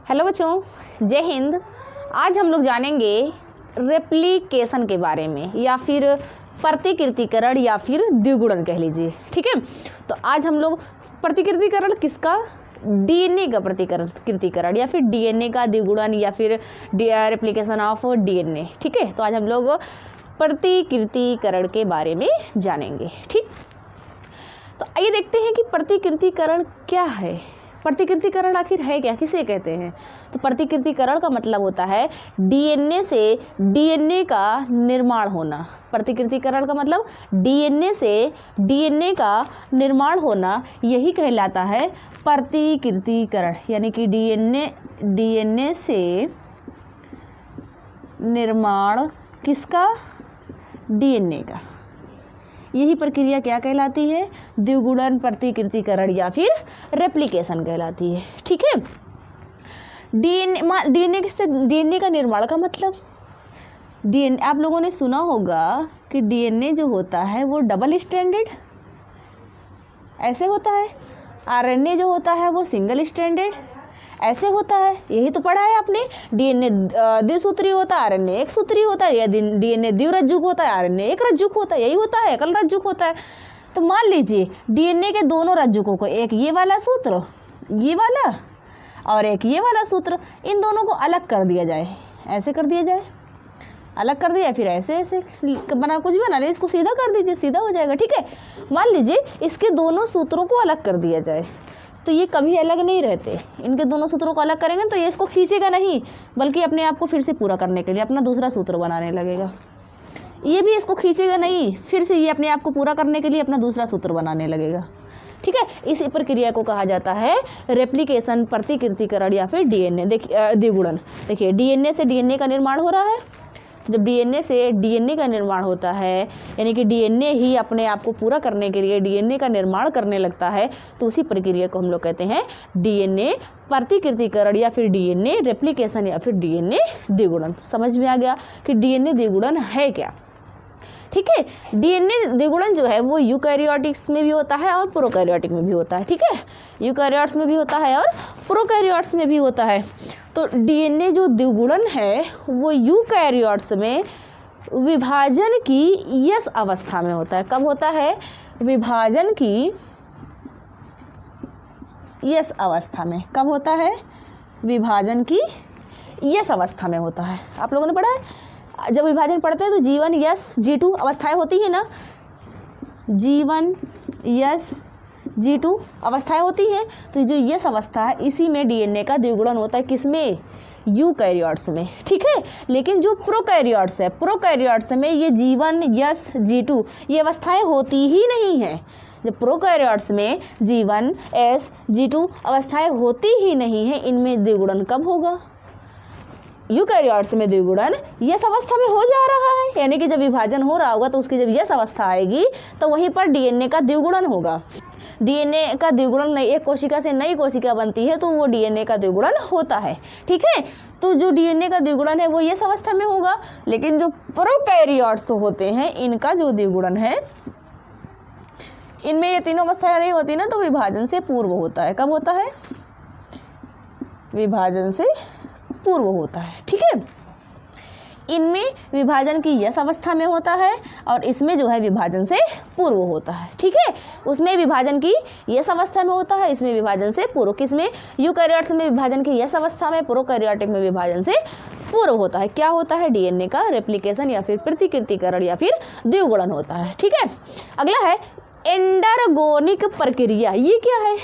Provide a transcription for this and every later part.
Hello बच्चों, जय हिंद। आज हम लोग जानेंगे रेप्लिकेशन के बारे में, या फिर प्रतिकृतिकरण या फिर द्विगुणन कह लीजिए। ठीक है, तो आज हम लोग प्रतिकृतिकरण किसका, डीएनए का प्रतिकृतिकरण या फिर डीएनए का द्विगुणन या फिर रेप्लिकेशन ऑफ डीएनए। ठीक है, तो आज हम लोग प्रतिकृतिकरण के बारे में जानेंगे। ठीक, तो आइए देखते हैं कि प्रतिकृतिकरण क्या है। प्रतिकृतिकरण आखिर है क्या, किसे कहते हैं? तो प्रतिकृतिकरण का मतलब होता है डीएनए से डीएनए का निर्माण होना। प्रतिकृतिकरण का मतलब डीएनए से डीएनए का निर्माण होना, यही कहलाता है प्रतिकृतिकरण। यानी कि डीएनए से निर्माण किसका, डीएनए का, यही प्रक्रिया क्या कहलाती है? द्विगुणन प्रतिकृतिकरण या फिर रेप्लिकेशन कहलाती है। ठीक है, डीएनए का निर्माण का मतलब, डीएनए आप लोगों ने सुना होगा कि डीएनए जो होता है वो डबल स्ट्रैंडेड ऐसे होता है, आरएनए जो होता है वो सिंगल स्ट्रैंडेड ऐसे होता है। यही तो पढ़ा है आपने। डीएनए द्विसूत्री होता है, आरएनए एक सूत्री होता है, या डीएनए द्विरज्जुक होता है, आरएनए एक रज्जुक होता है, यही होता है, एकल रज्जुक होता है। तो मान लीजिए डीएनए के दोनों रज्जुकों को, एक ये वाला सूत्र, ये वाला, और एक ये वाला सूत्र, इन दोनों को अलग कर दिया जाए। ऐसे कर दिया जाए, अलग कर दिया, फिर ऐसे ऐसे बना, कुछ भी बना ले, इसको सीधा कर दीजिए, सीधा हो जाएगा। ठीक है, मान लीजिए इसके दोनों सूत्रों को अलग कर दिया जाए, तो ये कभी अलग नहीं रहते। इनके दोनों सूत्रों को अलग करेंगे तो ये इसको खींचेगा नहीं, बल्कि अपने आप को फिर से पूरा करने के लिए अपना दूसरा सूत्र बनाने लगेगा। ये भी इसको खींचेगा नहीं, फिर से ये अपने आप को पूरा करने के लिए अपना दूसरा सूत्र बनाने लगेगा। ठीक है, इसी प्रक्रिया को कहा जाता है रेप्लिकेशन, प्रतिकृतिकरण या फिर डीएनए द्विगुणन। देखिए, डीएनए से डीएनए का निर्माण हो रहा है। जब डीएनए से डीएनए का निर्माण होता है, यानी कि डीएनए ही अपने आप को पूरा करने के लिए डीएनए का निर्माण करने लगता है, तो उसी प्रक्रिया को हम लोग कहते हैं डीएनए प्रतिकृतिकरण या फिर डीएनए रेप्लिकेशन या फिर डीएनए द्विगुणन। समझ में आ गया कि डीएनए द्विगुणन है क्या। ठीक है, डीएनए द्विगुणन जो है वो यूकैरियोटिक्स में भी होता है और प्रोकैरियोटिक में भी होता है। ठीक है, यूकैरियोट्स में भी होता है और प्रोकैरियोट्स में भी होता है। तो डीएनए जो द्विगुणन है वो यूकैरियोट्स में विभाजन की यस अवस्था में होता है। कब होता है? विभाजन की यस अवस्था में। कब होता है? विभाजन की यस अवस्था में होता है। आप लोगों ने पढ़ा है, जब विभाजन पढ़ते हैं तो G1 यस G2 अवस्थाएं होती है ना, G1 यस G2 अवस्थाएं होती हैं। तो जो यस अवस्था है, इसी में डीएनए का द्विगुणन होता है। किसमें? यूकैरियोट्स में। ठीक है, लेकिन जो प्रोकैरियोट्स है, प्रोकैरियोट्स में ये G1 यस G2 ये अवस्थाएं होती ही नहीं हैं। जब प्रोकैरियोट्स में G1 यस G2 अवस्थाएं होती ही नहीं हैं, इनमें द्विगुणन कब होगा? यूकैरियोट्स में द्विगुणन यस अवस्था में हो जा रहा है, यानी कि जब विभाजन हो रहा होगा तो उसकी जब यस अवस्था आएगी तो वहीं पर डीएनए का द्विगुणन होगा। डीएनए का द्विगुणन, एक कोशिका से नई कोशिका बनती है तो वो डीएनए का द्विगुणन होता है। ठीक है, तो जो डीएनए का द्विगुणन है वो यस अवस्था में होगा, लेकिन जो प्रोकैरियोट्स होते हैं इनका जो द्विगुणन है, इनमें ये तीनों अवस्थाएं नहीं होती ना, तो विभाजन से पूर्व होता है। कब होता है? विभाजन से पूर्व होता है। ठीक है, इनमें विभाजन की यस अवस्था में होता है और इसमें जो है विभाजन से पूर्व होता है। ठीक है, उसमें विभाजन की यस अवस्था में होता है, इसमें विभाजन से पूर्व। किसमें? यूकैरियोट्स में विभाजन की यस अवस्था में, प्रोकैरियोटिक में विभाजन से पूर्व होता है। क्या होता है? डीएनए का रेप्लिकेशन या फिर प्रतिकृतिकरण या फिर द्विगुणन होता है। ठीक है, अगला है एंडरगोनिक प्रक्रिया। ये क्या है?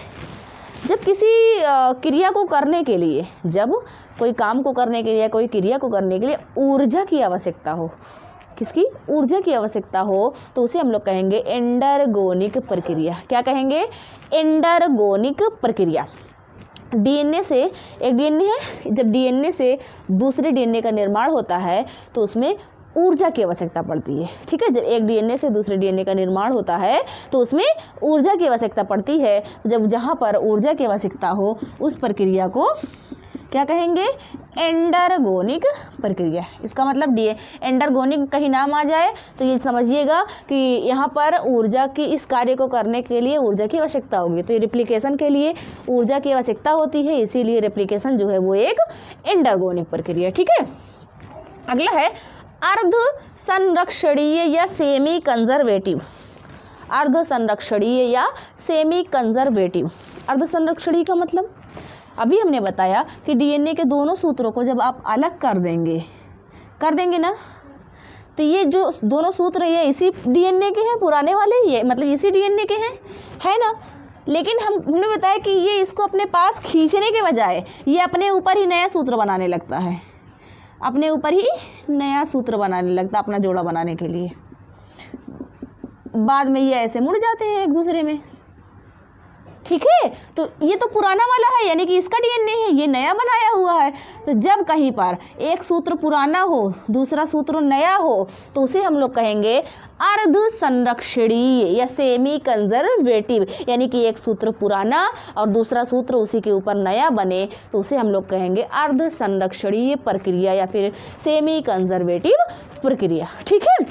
जब किसी क्रिया को करने के लिए, जब कोई काम को करने के लिए, कोई क्रिया को करने के लिए ऊर्जा की आवश्यकता हो, किसकी? ऊर्जा की आवश्यकता हो, तो उसे हम लोग कहेंगे एंडरगोनिक प्रक्रिया। क्या कहेंगे? एंडरगोनिक प्रक्रिया। डीएनए से, एक डीएनए है, जब डीएनए से दूसरे डीएनए का निर्माण होता है तो उसमें ऊर्जा की आवश्यकता पड़ती है। ठीक है, जब एक डीएनए से दूसरे डीएनए का निर्माण होता है तो उसमें ऊर्जा की आवश्यकता पड़ती है। जब जहाँ पर ऊर्जा की आवश्यकता हो उस प्रक्रिया को क्या कहेंगे, एंडरगोनिक प्रक्रिया। इसका मतलब एंडरगोनिक कहीं नाम आ जाए तो ये समझिएगा कि यहाँ पर ऊर्जा की, इस कार्य को करने के लिए ऊर्जा की आवश्यकता होगी। तो ये रेप्लिकेशन के लिए ऊर्जा की आवश्यकता होती है, इसीलिए रेप्लिकेशन जो है वो एक एंडरगोनिक प्रक्रिया। ठीक है, अगला है अर्ध संरक्षणीय या सेमी कंजर्वेटिव। अर्ध संरक्षणीय या सेमी कंजर्वेटिव। अर्ध संरक्षणीय का मतलब अभी हमने बताया कि डीएनए के दोनों सूत्रों को जब आप अलग कर देंगे ना, तो ये जो दोनों सूत्र ये इसी डीएनए के हैं, पुराने वाले, ये मतलब इसी डीएनए के हैं, है ना। लेकिन हमने बताया कि ये इसको अपने पास खींचने के बजाय ये अपने ऊपर ही नया सूत्र बनाने लगता है, अपने ऊपर ही नया सूत्र बनाने लगता है अपना जोड़ा बनाने के लिए। बाद में ये ऐसे मुड़ जाते हैं एक दूसरे में। ठीक है, तो ये तो पुराना वाला है, यानी कि इसका डीएनए है, ये नया बनाया हुआ है। तो जब कहीं पर एक सूत्र पुराना हो, दूसरा सूत्र नया हो, तो उसे हम लोग कहेंगे अर्ध संरक्षणीय या सेमी कंजर्वेटिव। यानी कि एक सूत्र पुराना और दूसरा सूत्र उसी के ऊपर नया बने, तो उसे हम लोग कहेंगे अर्ध संरक्षणीय प्रक्रिया या फिर सेमी कंजर्वेटिव प्रक्रिया। ठीक है,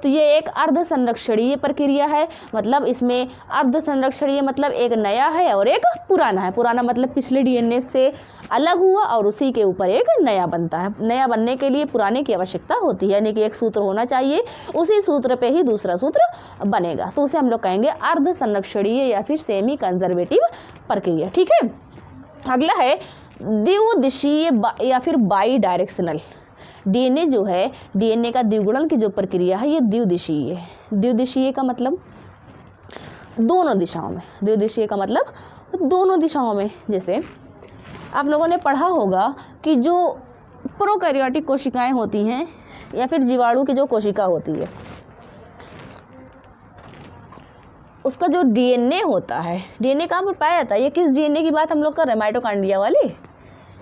तो ये एक अर्ध संरक्षणीय प्रक्रिया है, मतलब इसमें अर्ध संरक्षणीय मतलब एक नया है और एक पुराना है। पुराना मतलब पिछले डीएनए से अलग हुआ और उसी के ऊपर एक नया बनता है। नया बनने के लिए पुराने की आवश्यकता होती है, यानी कि एक सूत्र होना चाहिए, उसी सूत्र पे ही दूसरा सूत्र बनेगा, तो उसे हम लोग कहेंगे अर्ध संरक्षणीय या फिर सेमी कंजर्वेटिव प्रक्रिया। ठीक है, अगला है द्विदिशीय या फिर बाई डायरेक्शनल। डीएनए जो है, डीएनए का द्विगुणन की जो प्रक्रिया है ये द्विदिशीय है। द्विदिशीय का मतलब दोनों दिशाओं में, द्विदिशीय का मतलब दोनों दिशाओं में। जैसे आप लोगों ने पढ़ा होगा कि जो प्रोकैरियोटिक कोशिकाएं होती हैं या फिर जीवाणु की जो कोशिका होती है, उसका जो डीएनए होता है, डीएनए कहाँ पर पाया जाता है, ये किस डीएनए की बात हम लोग कर रहे हैं, माइटोकॉन्ड्रिया वाले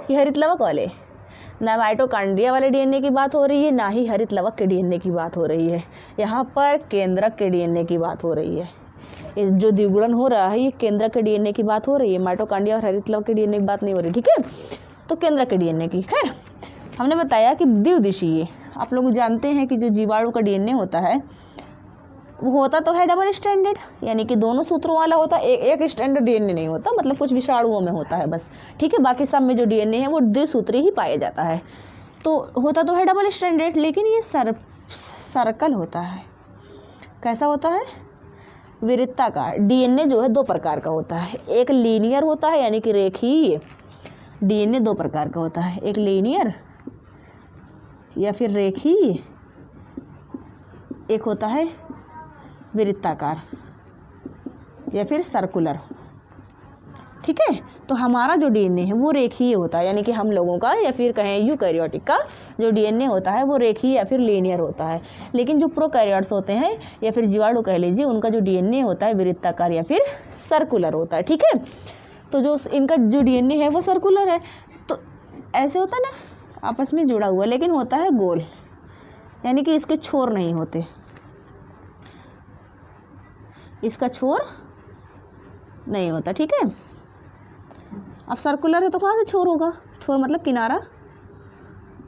कि हरित लवक वाले? ना माइटोकॉन्ड्रिया वाले डीएनए की बात हो रही है, ना ही हरित लवक के डीएनए की बात हो रही है। यहाँ पर केंद्रक के डीएनए की बात हो रही है। ये जो द्विगुणन हो रहा है ये केंद्रक के डीएनए की बात हो रही है, माइटोकॉन्ड्रिया और हरित लवक के डीएनए की बात नहीं हो रही। ठीक है, तो केंद्रक के डीएनए की। खैर, हमने बताया कि द्विदिशीय, आप लोग जानते हैं कि जो जीवाणु का डीएनए होता है वो होता तो है डबल स्ट्रैंडेड, यानी कि दोनों सूत्रों वाला होता है, एक स्ट्रैंडेड डीएनए नहीं होता, मतलब कुछ विषाणुओं में होता है बस। ठीक है, बाकी सब में जो डीएनए है वो द्विसूत्री ही पाया जाता है। तो होता तो है डबल स्ट्रैंडेड, लेकिन ये सर्कल होता है। कैसा होता है? वृत्ताकार। डीएनए जो है दो प्रकार का होता है, एक लीनियर होता है यानी कि रेखीय। डीएनए दो प्रकार का होता है, एक लीनियर या फिर रेखीय, एक होता है वृत्ताकार या फिर सर्कुलर। ठीक है, तो हमारा जो डीएनए है वो रेखीय होता है, यानी कि हम लोगों का या फिर कहें यूकैरियोटिक का जो डीएनए होता है वो रेखीय या फिर लीनियर होता है। लेकिन जो प्रोकैरियोट्स होते हैं या फिर जीवाणु कह लीजिए, उनका जो डीएनए होता है वृत्ताकार या फिर सर्कुलर होता है। ठीक है, तो जो इनका जो डीएनए है वो सर्कुलर है, तो ऐसे होता है ना आपस में जुड़ा हुआ, लेकिन होता है गोल, यानी कि इसके छोर नहीं होते, इसका छोर नहीं होता। ठीक है, अब सर्कुलर है तो कहाँ से छोर होगा? छोर मतलब किनारा,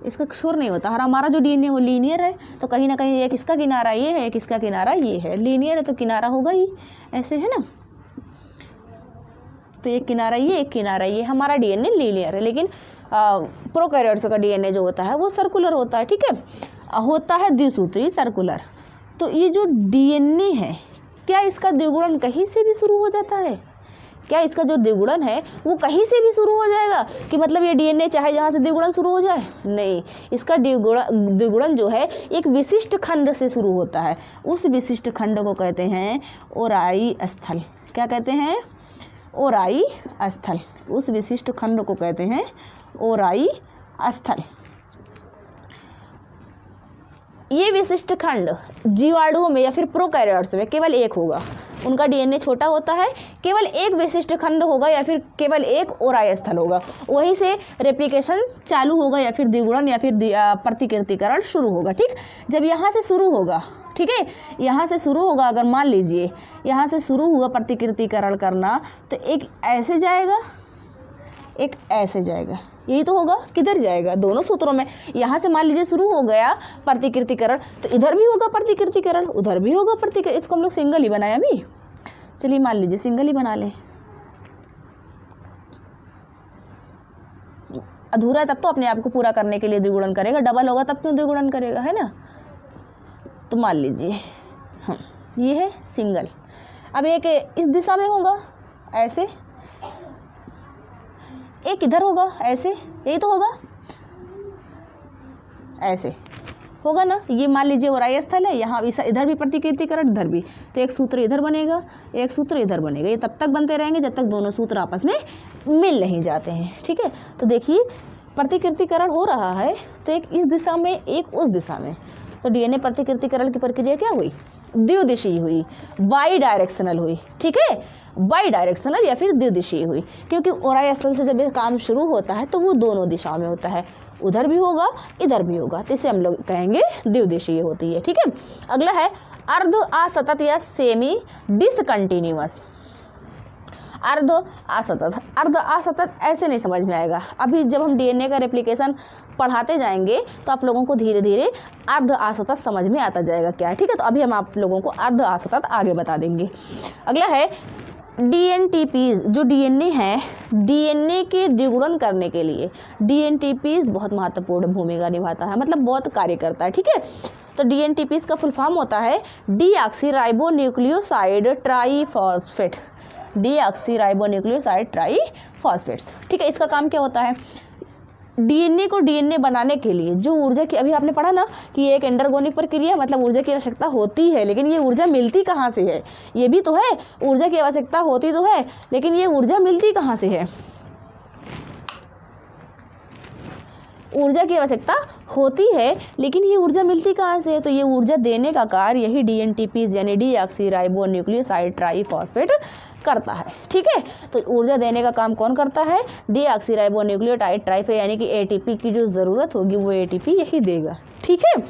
इसका छोर नहीं होता। हमारा जो डीएनए वो लीनियर है, तो कहीं ना कहीं एक इसका किनारा ये है, एक इसका किनारा ये है। लीनियर है तो किनारा होगा ही, ऐसे है ना, तो एक किनारा ये, एक किनारा ये। हमारा डीएनए लीनियर है, लेकिन प्रोकैरियोट्स का डीएनए जो होता है वो सर्कुलर होता है। ठीक है, होता है द्विसूत्री सर्कुलर। तो ये जो डीएनए है, क्या इसका द्विगुणन कहीं से भी शुरू हो जाता है? क्या इसका जो द्विगुणन है वो कहीं से भी शुरू हो जाएगा कि मतलब ये डीएनए चाहे जहाँ से द्विगुणन शुरू हो जाए? नहीं, इसका द्विगुणन जो है एक विशिष्ट खंड से शुरू होता है। उस विशिष्ट खंड को कहते हैं ओराई स्थल। क्या कहते हैं? ओराई स्थल। उस विशिष्ट खंड को कहते हैं ओराई स्थल। ये विशिष्ट खंड जीवाणुओं में या फिर प्रोकैरियोट्स में केवल एक होगा, उनका डीएनए छोटा होता है, केवल एक विशिष्ट खंड होगा या फिर केवल एक ओराई स्थल होगा, वहीं से रेप्लिकेशन चालू होगा या फिर द्विगुणन या फिर प्रतिकृतिकरण शुरू होगा। ठीक, जब यहाँ से शुरू होगा, ठीक है, यहाँ से शुरू होगा, अगर मान लीजिए यहाँ से शुरू हुआ प्रतिकृतिकरण करना, तो एक ऐसे जाएगा, एक ऐसे जाएगा, यही तो होगा। किधर जाएगा? दोनों सूत्रों में। यहाँ से मान लीजिए शुरू हो गया प्रतिकृतिकरण, तो इधर भी होगा प्रतिकृतिकरण, उधर भी होगा प्रतिकृति। इसको हम लोग सिंगल ही बनाया अभी। चलिए मान लीजिए सिंगल ही बना लें। अधूरा है तब तो अपने आप को पूरा करने के लिए द्विगुणन करेगा, डबल होगा तब क्यों द्विगुणन करेगा, है ना। तो मान लीजिए ये है सिंगल। अब एक इस दिशा में होगा ऐसे, एक इधर होगा ऐसे, यही तो होगा, ऐसे होगा ना। ये मान लीजिए ओराई स्थल है, यहाँ इधर भी प्रतिकृतिकरण, इधर भी, तो एक सूत्र इधर बनेगा, एक सूत्र इधर बनेगा। ये तब तक बनते रहेंगे जब तक दोनों सूत्र आपस में मिल नहीं जाते हैं, ठीक है। तो देखिए प्रतिकृतिकरण हो रहा है, तो एक इस दिशा में एक उस दिशा में, तो डीएनए प्रतिकृतिकरण की प्रक्रिया क्या हुई? द्विदिशीय हुई, बाई डायरेक्शनल हुई, ठीक है, बाई डायरेक्शनल या फिर द्विदिशीय हुई। क्योंकि ओराई स्थल से जब ये काम शुरू होता है तो वो दोनों दिशाओं में होता है, उधर भी होगा इधर भी होगा, तो इसे हम लोग कहेंगे द्विदिशीय होती है, ठीक है। अगला है अर्ध असतत या सेमी डिसकंटिन्यूअस। अर्ध असतत, अर्ध असतत ऐसे नहीं समझ में आएगा। अभी जब हम डीएनए का रेप्लिकेशन पढ़ाते जाएंगे तो आप लोगों को धीरे धीरे अर्ध असतत समझ में आता जाएगा क्या है, ठीक है। तो अभी हम आप लोगों को अर्ध असतत आगे बता देंगे। अगला है डीएनटीपीज। जो डीएनए है, डीएनए के द्विगुणन करने के लिए डीएनटीपीज बहुत महत्वपूर्ण भूमिका निभाता है, मतलब बहुत कार्य करता है, ठीक है। तो डीएनटीपीज का फुल फॉर्म होता है डीऑक्सीराइबोन्यूक्लियोसाइड ट्राईफॉस्फेट, डीऑक्सीराइबोन्यूक्लियोसाइड ट्राईफॉस्फेट्स, ठीक है। इसका काम क्या होता है? डीएनए को डीएनए बनाने के लिए जो ऊर्जा की, अभी आपने पढ़ा ना कि ये एक एंडरगोनिक प्रक्रिया, मतलब ऊर्जा की आवश्यकता होती है, लेकिन ये ऊर्जा मिलती कहाँ से है? ये भी तो है, ऊर्जा की आवश्यकता होती तो है, लेकिन ये ऊर्जा मिलती कहाँ से है? ऊर्जा की आवश्यकता होती है, लेकिन ये ऊर्जा मिलती कहाँ से है? तो ये ऊर्जा देने का कार्य यही डीएनटीपीज यानी डीऑक्सीराइबोन्यूक्लियोसाइड ट्राईफॉस्फेट करता है, ठीक है। तो ऊर्जा देने का काम कौन करता है? डीऑक्सीराइबोन्यूक्लियोटाइड ट्राईफॉस्फेट यानी कि एटीपी की जो ज़रूरत होगी वो एटीपी यही देगा, ठीक है।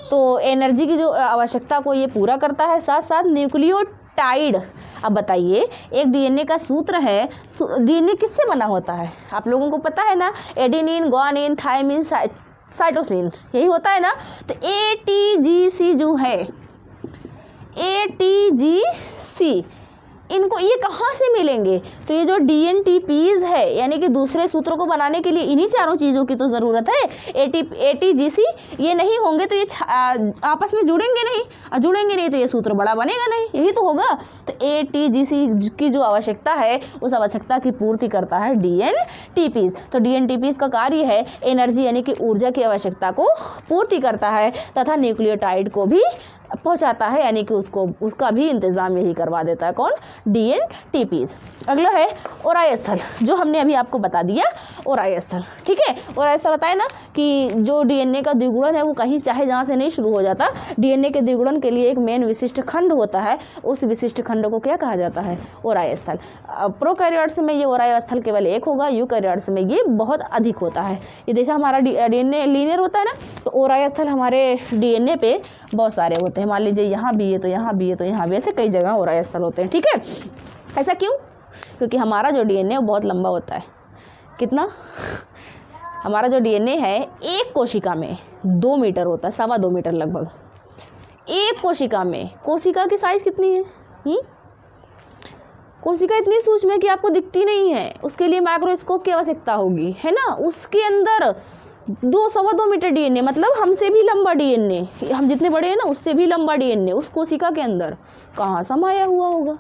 तो एनर्जी की जो आवश्यकता को ये पूरा करता है, साथ साथ न्यूक्लियोटाइड। अब बताइए, एक डीएनए का सूत्र है, डीएनए किससे बना होता है? आप लोगों को पता है ना, एडेनिन, ग्वानिन, थायमिन, साइटोसिन, यही होता है ना। तो एटीजीसी जो है, एटीजीसी, इनको ये कहाँ से मिलेंगे? तो ये जो डीएनटीपीज है, यानी कि दूसरे सूत्रों को बनाने के लिए इन्हीं चारों चीज़ों की तो ज़रूरत है। एटीजीसी ये नहीं होंगे तो ये आपस में जुड़ेंगे नहीं, और जुड़ेंगे नहीं तो ये सूत्र बड़ा बनेगा नहीं, यही तो होगा। तो एटीजीसी की जो आवश्यकता है उस आवश्यकता की पूर्ति करता है डीएनटीपीज। तो डीएनटीपीज का कार्य है एनर्जी यानी कि ऊर्जा की आवश्यकता को पूर्ति करता है तथा न्यूक्लियोटाइड को भी पहुंचाता है, यानी कि उसका भी इंतज़ाम यही करवा देता है। कौन? डीएनटीपीज। अगला है ओराई स्थल, जो हमने अभी आपको बता दिया ओराई स्थल, ठीक है। ओराई स्थल बताए ना कि जो डीएनए का द्विगुणन है वो कहीं चाहे जहाँ से नहीं शुरू हो जाता, डीएनए के द्विगुणन के लिए एक मेन विशिष्ट खंड होता है, उस विशिष्ट खंड को क्या कहा जाता है? ओराई स्थल। प्रोकैरियोट्स में ये ओराई स्थल केवल एक होगा, यूकैरियोट्स में ये बहुत अधिक होता है। ये जैसे हमारा डीएनए लीनियर होता है ना, तो ओराई स्थल हमारे डीएनए पे बहुत सारे होते हैं। मान लीजिए यहाँ भी है तो यहाँ भी है तो यहाँ भी, ऐसे कई जगह ओराई स्थल होते हैं, ठीक है। ऐसा क्यों? क्योंकि हमारा जो डीएनए वो बहुत लंबा होता है। कितना? हमारा जो डीएनए है एक कोशिका में 2 मीटर होता है, 2.25 मीटर लगभग एक कोशिका में। कोशिका की साइज कितनी है? कोशिका इतनी सूक्ष्म है कि आपको दिखती नहीं है, उसके लिए माइक्रोस्कोप की आवश्यकता होगी, है ना। उसके अंदर 2.25 मीटर डीएनए, मतलब हमसे भी लंबा डीएनए, हम जितने बड़े हैं ना उससे भी लंबा डीएनए उस कोशिका के अंदर कहाँ समाया हुआ होगा,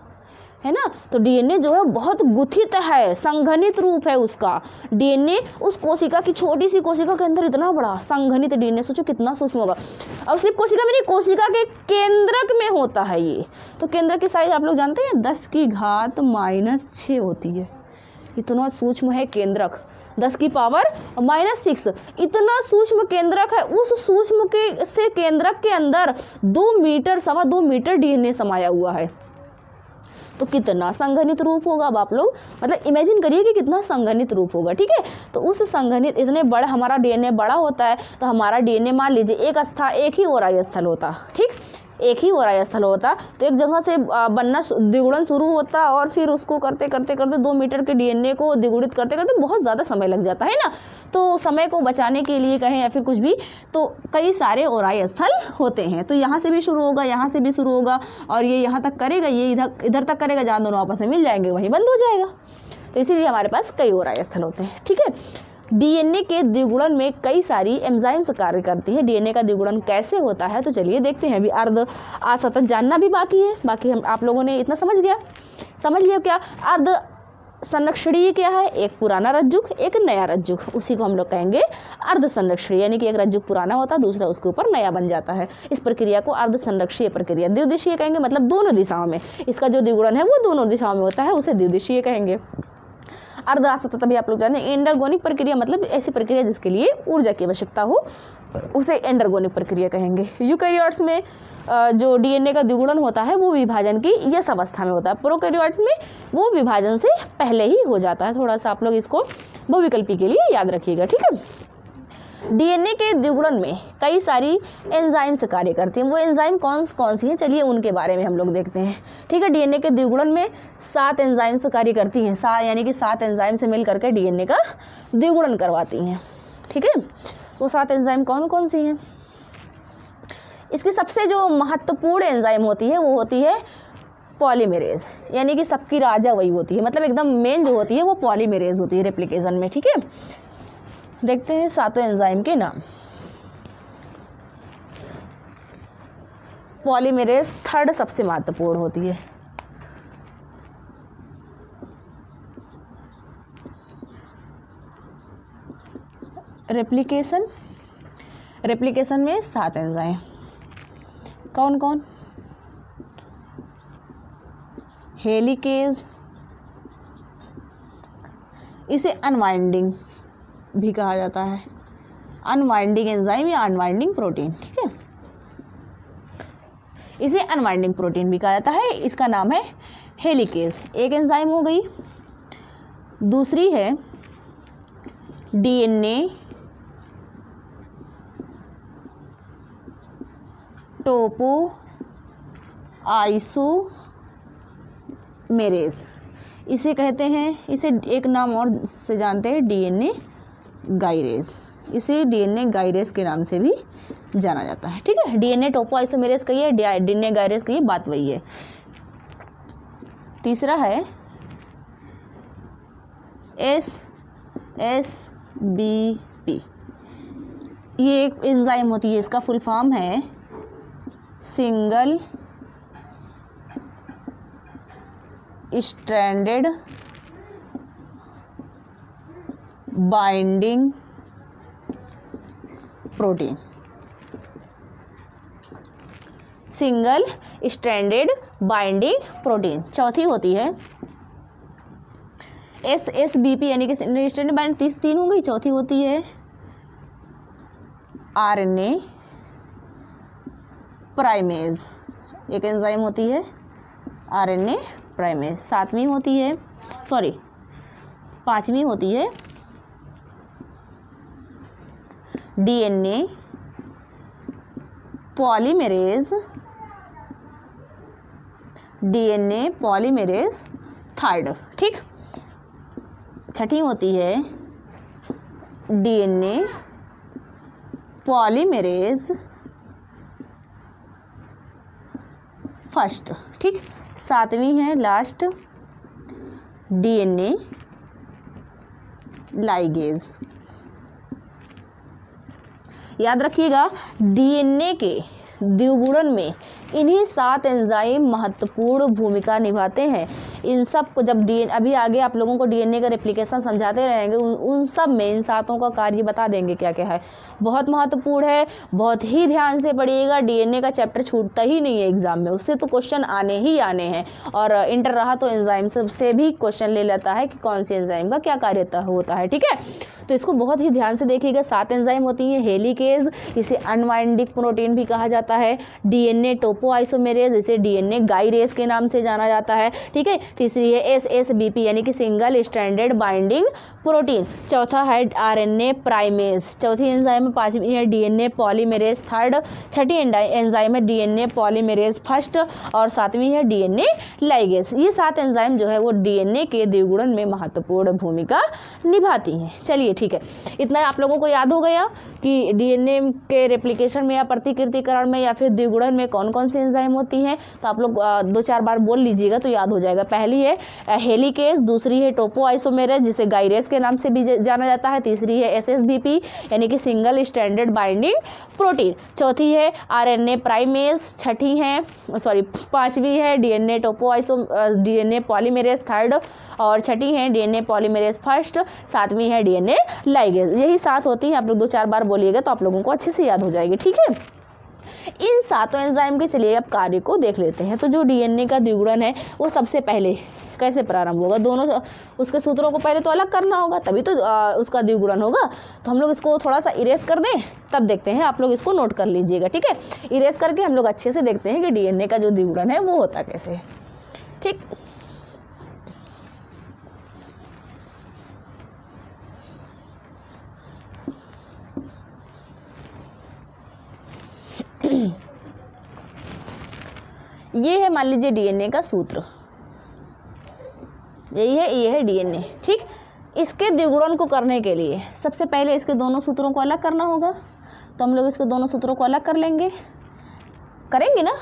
है ना। तो डीएनए जो है बहुत गुथित है, संघनित रूप है उसका। डीएनए उस कोशिका की, छोटी सी कोशिका के अंदर इतना बड़ा संघनित डीएनए, सोचो कितना सूक्ष्म होगा। अब सिर्फ कोशिका में नहीं, कोशिका के केंद्रक में होता है ये। तो केंद्रक की साइज आप लोग जानते हैं 10⁻⁻⁶ होती है। इतना सूक्ष्म है केंद्रक, 10⁻⁻⁶। इतना सूक्ष्म केंद्रक है। उस सूक्ष्म से केंद्रक के अंदर 2 मीटर 2.25 मीटर डीएनए समाया हुआ है। तो कितना संघनित रूप होगा। अब आप लोग मतलब इमेजिन करिए कि कितना संघनित रूप होगा, ठीक है। तो उस संघनित, इतने बड़ा हमारा डीएनए बड़ा होता है, तो हमारा डीएनए मान लीजिए एक ही ओराई स्थल होता, ठीक। एक ही ओराई स्थल होता तो एक जगह से बनना द्विगुणन शुरू होता और फिर उसको करते करते करते 2 मीटर के डीएनए को द्विगुणित करते करते बहुत ज़्यादा समय लग जाता है ना। तो समय को बचाने के लिए कहें या फिर कुछ भी, तो कई सारे ओराई स्थल होते हैं। तो यहाँ से भी शुरू होगा, यहाँ से भी शुरू होगा और ये यहाँ तक करेगा, ये इधर तक करेगा, जहाँ दोनों आपस में मिल जाएंगे वहीं बंद हो जाएगा। तो इसीलिए हमारे पास कई ओराई स्थल होते हैं। ठीक है, डीएनए के द्विगुणन में कई सारी एंजाइम्स कार्य करती है। डीएनए का द्विगुणन कैसे होता है तो चलिए देखते हैं। अभी अर्ध असतत जानना भी बाकी है, बाकी हम आप लोगों ने इतना समझ लिया क्या? अर्ध संरक्षणीय क्या है? एक पुराना रज्जुक, एक नया रज्जुक, उसी को हम लोग कहेंगे अर्ध संरक्षणीय, यानी कि एक रज्जुक पुराना होता है, दूसरा उसके ऊपर नया बन जाता है। इस प्रक्रिया को अर्ध संरक्षीय प्रक्रिया, द्विदिशीय कहेंगे, मतलब दोनों दिशाओं में इसका जो द्विगुणन है वो दोनों दिशाओं में होता है, उसे द्विदिशीय कहेंगे। अर्ध असतत भी आप लोग जाने, एंडरगोनिक प्रक्रिया मतलब ऐसी प्रक्रिया जिसके लिए ऊर्जा की आवश्यकता हो, उसे एंडरगोनिक प्रक्रिया कहेंगे। यूकैरियोट्स में जो डीएनए का द्विगुणन होता है वो विभाजन की यस अवस्था में होता है। प्रोकैरियोट में वो विभाजन से पहले ही हो जाता है। थोड़ा सा आप लोग इसको बहुविकल्पी के लिए याद रखिएगा। ठीक है, डीएनए के द्विगुणन में कई सारी एंजाइम्स कार्य करती हैं। वो एंजाइम कौन सी हैं, चलिए उनके बारे में हम लोग देखते हैं। ठीक है, डीएनए के द्विगुणन में 7 एंजाइम्स कार्य करती हैं, यानी कि 7 एंजाइम से मिल करके डीएनए का द्विगुणन करवाती हैं। ठीक है, वो 7 एंजाइम कौन सी हैं? इसकी सबसे जो महत्वपूर्ण एंजाइम होती है वो होती है पॉलीमेरेज, यानी कि सबकी राजा वही होती है, मतलब एकदम मेन जो होती है वो पॉलीमेरेज होती है रेप्लिकेशन में। ठीक है, देखते हैं 7 एंजाइम के नाम। पॉलीमेरेज 3rd सबसे महत्वपूर्ण होती है। रेप्लिकेशन में 7 एंजाइम कौन? हेलिकेज, इसे अनवाइंडिंग भी कहा जाता है, अनवाइंडिंग एंजाइम या अनवाइंडिंग प्रोटीन। ठीक है, इसे अनवाइंडिंग प्रोटीन भी कहा जाता है। इसका नाम है हेलिकेज, एक एंजाइम हो गई। दूसरी है डीएनए टोपो आइसोमेरेज, इसे कहते हैं, इसे एक नाम और से जानते हैं डीएनए गाइरेज, इसे डीएनए गाइरेज के नाम से भी जाना जाता है। ठीक है, डीएनए टोपो आइसोमेरेज कही है, डीएनए गाइरेज कही है, बात वही है। तीसरा है SSBP, ये एक एंजाइम होती है, इसका फुल फॉर्म है single stranded binding protein, single stranded binding protein. चौथी होती है SSBP, यानी कि स्ट्रैंडेड बाइंडिंग 3 हो गई। चौथी होती है RNA प्राइमेज, एक एंजाइम होती है RNA प्राइमेज। 5वीं होती है डीएनए पॉलीमेरेज 3rd। ठीक, छठी होती है डीएनए पॉलीमेरेज 1st। ठीक, 7वीं है लास्ट डीएनए लाइगेज। याद रखिएगा, डीएनए के द्विगुणन में इन्हीं 7 एंजाइम महत्वपूर्ण भूमिका निभाते हैं। इन सब को जब अभी आगे आप लोगों को डीएनए का रेप्लिकेशन समझाते रहेंगे, उन सब में इन 7 का कार्य बता देंगे क्या क्या है। बहुत महत्वपूर्ण है, बहुत ही ध्यान से पढ़िएगा। डीएनए का चैप्टर छूटता ही नहीं है एग्जाम में, उससे तो क्वेश्चन आने ही आने हैं। और इंटर रहा तो एंजाइम से भी क्वेश्चन ले लेता है कि कौन सी एंजाइम का क्या कार्य होता है। ठीक है, तो इसको बहुत ही ध्यान से देखिएगा। 7 एंजाइम होती हैं। हेलिकेज, इसे अनवाइंडिंग प्रोटीन भी कहा जाता है। डीएनए टोपोआइसोमेरेज, इसे डीएनए गाइरेज के नाम से जाना जाता है, ठीक है। तीसरी है एसएसबीपी यानी कि सिंगल स्ट्रैंडेड बाइंडिंग प्रोटीन। चौथा है आरएनए प्राइमेज। चौथी एंजाइम है। पांचवी है डीएनए पॉलीमेरेज थर्ड। छठी एंजाइम है डीएनए पॉलीमेरेज फर्स्ट। और सातवीं है डीएनए लाइगेज। ये 7 एंजाइम जो है वो डीएनए के द्विगुणन में महत्वपूर्ण भूमिका निभाती हैं। चलिए ठीक है, इतना आप लोगों को याद हो गया कि डीएनए के रेप्लिकेशन में या प्रतिकृतिकरण में या फिर द्विगुणन में कौन कौन सी एंजाइम होती हैं। तो आप लोग 2-4 बार बोल लीजिएगा तो याद हो जाएगा। पहली है हेलिकेज, दूसरी है टोपोआइसोमेरेज जिसे गाइरेज के नाम से भी जाना जाता है। तीसरी है एसएसबीपी यानी कि सिंगल स्ट्रैंडेड बाइंडिंग प्रोटीन। चौथी है आरएनए प्राइमेज। पांचवी है डीएनए पॉलीमेरेज थर्ड। और छठी है डीएनए पॉलीमेरेज फर्स्ट। सातवीं है डीएनए लाइगेज। यही 7 होती हैं। आप लोग 2-4 बार बोलिएगा तो आप लोगों को अच्छे से याद हो जाएगी, ठीक है। इन 7 एंजाइम के चलिए अब कार्य को देख लेते हैं। तो जो डीएनए का द्विगुणन है वो सबसे पहले कैसे प्रारंभ होगा, दोनों उसके सूत्रों को पहले तो अलग करना होगा तभी तो उसका द्विगुणन होगा। तो हम लोग इसको थोड़ा सा इरेज कर दें तब देखते हैं। आप लोग इसको नोट कर लीजिएगा, ठीक है। इरेज करके हम लोग अच्छे से देखते हैं कि डीएनए का जो द्विगुणन है वो होता कैसे है, ठीक। ये है मान लीजिए डीएनए का सूत्र, ये है डीएनए, ठीक। इसके द्विगुणन को करने के लिए सबसे पहले इसके दोनों सूत्रों को अलग करना होगा। तो हम लोग इसके दोनों सूत्रों को अलग कर लेंगे, करेंगे ना।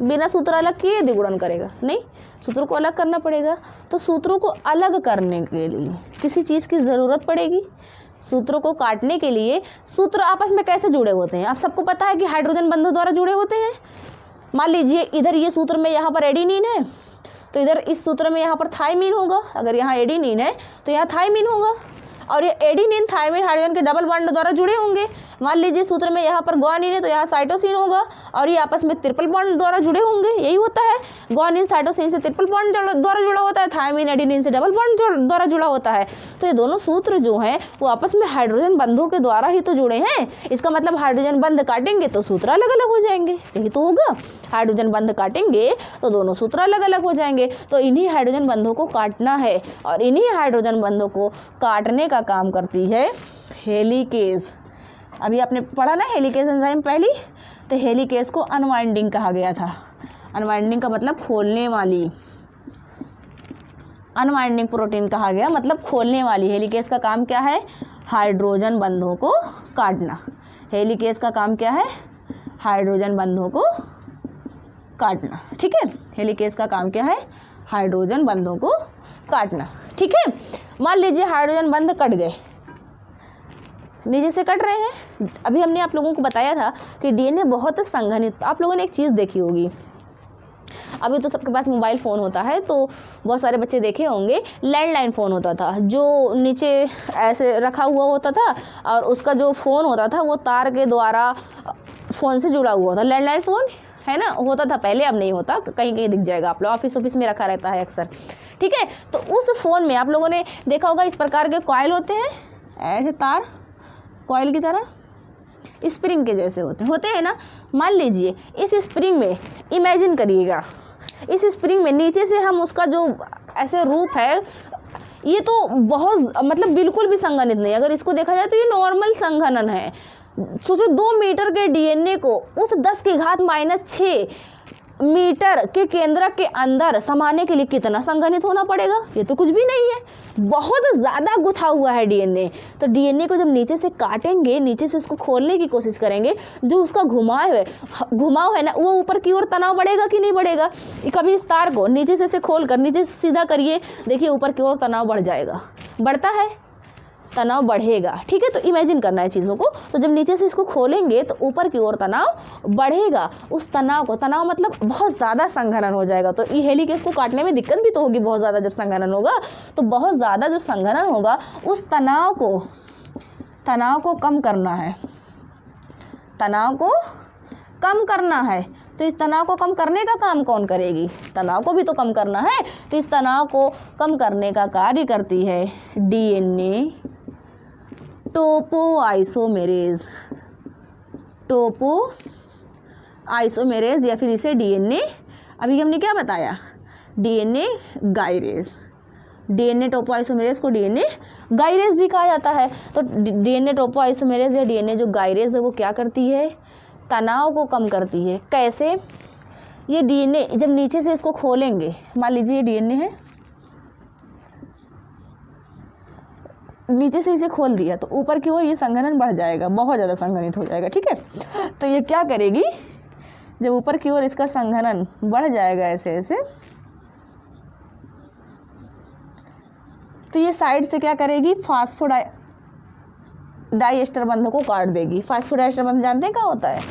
बिना सूत्र अलग किए द्विगुणन करेगा नहीं, सूत्रों को अलग करना पड़ेगा। तो सूत्रों को अलग करने के लिए किसी चीज़ की ज़रूरत पड़ेगी। सूत्रों को काटने के लिए सूत्र आपस में कैसे जुड़े होते हैं, आप सबको पता है कि हाइड्रोजन बंधों द्वारा जुड़े होते हैं। मान लीजिए इधर ये सूत्र में यहाँ पर एडेनिन है तो इधर इस सूत्र में यहाँ पर थाइमिन होगा। अगर यहाँ एडेनिन है तो यहाँ थाइमिन होगा। और ये एडेनिन थाइमिन हाइड्रोजन के डबल बॉन्ड द्वारा जुड़े होंगे। मान लीजिए सूत्र में यहाँ पर ग्वानिन है तो यहाँ साइटोसिन होगा और ये आपस में ट्रिपल बॉन्ड द्वारा जुड़े होंगे। यही होता है, ग्वानिन साइटोसिन से ट्रिपल बॉन्ड द्वारा जुड़ा होता है, थाइमिन एडेनिन से डबल बॉन्ड द्वारा जुड़ा होता है। तो ये दोनों सूत्र जो हैं वो आपस में हाइड्रोजन बंधों के द्वारा ही तो जुड़े हैं। इसका मतलब हाइड्रोजन बंध काटेंगे तो सूत्र अलग अलग हो जाएंगे, यही तो होगा। हाइड्रोजन बंध काटेंगे तो दोनों सूत्र अलग अलग हो जाएंगे। तो इन्हीं हाइड्रोजन बंधों को काटना है और इन्हीं हाइड्रोजन बंधों को काटने का काम करती है हेलिकेज। अभी आपने पढ़ा ना हेलिकेज एंजाइम पहली, तो हेलिकेज को अनवाइंडिंग कहा गया था। अनवाइंडिंग का मतलब खोलने वाली, अनवाइंडिंग प्रोटीन कहा गया मतलब खोलने वाली। हेलिकेज का काम क्या है, हाइड्रोजन बंधों को काटना। हेलिकेज का काम क्या है, हाइड्रोजन बंधों को काटना, ठीक है। हेलिकेज का काम क्या है, हाइड्रोजन बंधों को काटना, ठीक है। मान लीजिए हाइड्रोजन बंध कट गए, नीचे से कट रहे हैं। अभी हमने आप लोगों को बताया था कि डीएनए बहुत संघनित। आप लोगों ने एक चीज़ देखी होगी, अभी तो सबके पास मोबाइल फ़ोन होता है तो बहुत सारे बच्चे देखे होंगे, लैंडलाइन फ़ोन होता था जो नीचे ऐसे रखा हुआ होता था और उसका जो फ़ोन होता था वो तार के द्वारा फ़ोन से जुड़ा हुआ था। लैंडलाइन फ़ोन है ना, होता था पहले, अब नहीं होता, कहीं कहीं दिख जाएगा आप लोग, ऑफिस में रखा रहता है अक्सर, ठीक है। तो उस फ़ोन में आप लोगों ने देखा होगा इस प्रकार के कॉइल होते हैं, ऐसे तार कॉइल की तरह स्प्रिंग के जैसे होते हैं ना। मान लीजिए इस स्प्रिंग में इमेजिन करिएगा, इस स्प्रिंग में नीचे से हम उसका जो ऐसे रूप है ये तो बहुत मतलब बिल्कुल भी संघनित नहीं। अगर इसको देखा जाए तो ये नॉर्मल संघनन है। सोचो 2 मीटर के डीएनए को उस 10⁻⁶ मीटर के केंद्रक के अंदर समाने के लिए कितना संघनित होना पड़ेगा, ये तो कुछ भी नहीं है, बहुत ज़्यादा गुथा हुआ है डीएनए। तो डीएनए को जब नीचे से काटेंगे, नीचे से उसको खोलने की कोशिश करेंगे, जो उसका घुमाव है ना वो ऊपर की ओर तनाव बढ़ेगा कि नहीं बढ़ेगा। कभी इस तार को नीचे से खोल कर नीचे से सीधा करिए, देखिए ऊपर की ओर तनाव बढ़ जाएगा, बढ़ता है, तनाव बढ़ेगा, ठीक है। तो इमेजिन करना है चीज़ों को। तो जब नीचे से इसको खोलेंगे तो ऊपर की ओर तनाव बढ़ेगा, उस तनाव मतलब बहुत ज़्यादा संघनन हो जाएगा। तो ये हेलिकेज को काटने में दिक्कत भी तो होगी बहुत ज़्यादा, जब संघनन होगा तो बहुत ज़्यादा जो संघनन होगा उस तनाव को कम करना है, तनाव को कम करना है। तो इस तनाव को कम करने का काम कौन करेगी, तनाव को भी तो कम करना है। तो इस तनाव को कम करने का कार्य करती है डीएनए टोपो आइसोमेरेज या फिर इसे डीएनए, अभी हमने क्या बताया, डीएनए गायरेज, डीएनए टोपो आइसोमेरेज को डीएनए गायरेज भी कहा जाता है। तो डीएनए टोपो आइसोमेरेज या डीएनए जो गायरेज है वो क्या करती है, तनाव को कम करती है। कैसे, ये डीएनए जब नीचे से इसको खोलेंगे, मान लीजिए ये डीएनए है, नीचे से इसे खोल दिया तो ऊपर की ओर ये संघनन बढ़ जाएगा, बहुत ज़्यादा संघनित हो जाएगा, ठीक है। तो ये क्या करेगी, जब ऊपर की ओर इसका संघनन बढ़ जाएगा ऐसे ऐसे, तो ये साइड से क्या करेगी, फास्फोडाइएस्टर बंध को काट देगी। फास्फोडाइएस्टर बंध जानते हैं क्या होता है,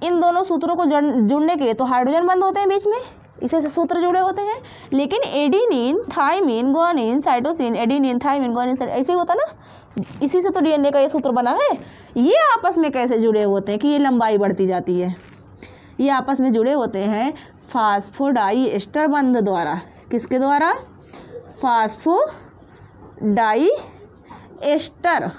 इन दोनों सूत्रों को जुड़ने के लिए तो हाइड्रोजन बंध होते हैं बीच में, इसे से सूत्र जुड़े होते हैं, लेकिन adenine thymine guanine cytosine, adenine thymine guanine ऐसे ही होता ना, इसी से तो डीएनए का ये सूत्र बना है। ये आपस में कैसे जुड़े होते हैं कि ये लंबाई बढ़ती जाती है, ये आपस में जुड़े होते हैं फास्फोडाइएस्टर बंध द्वारा। किसके द्वारा, फास्फोडाइएस्टर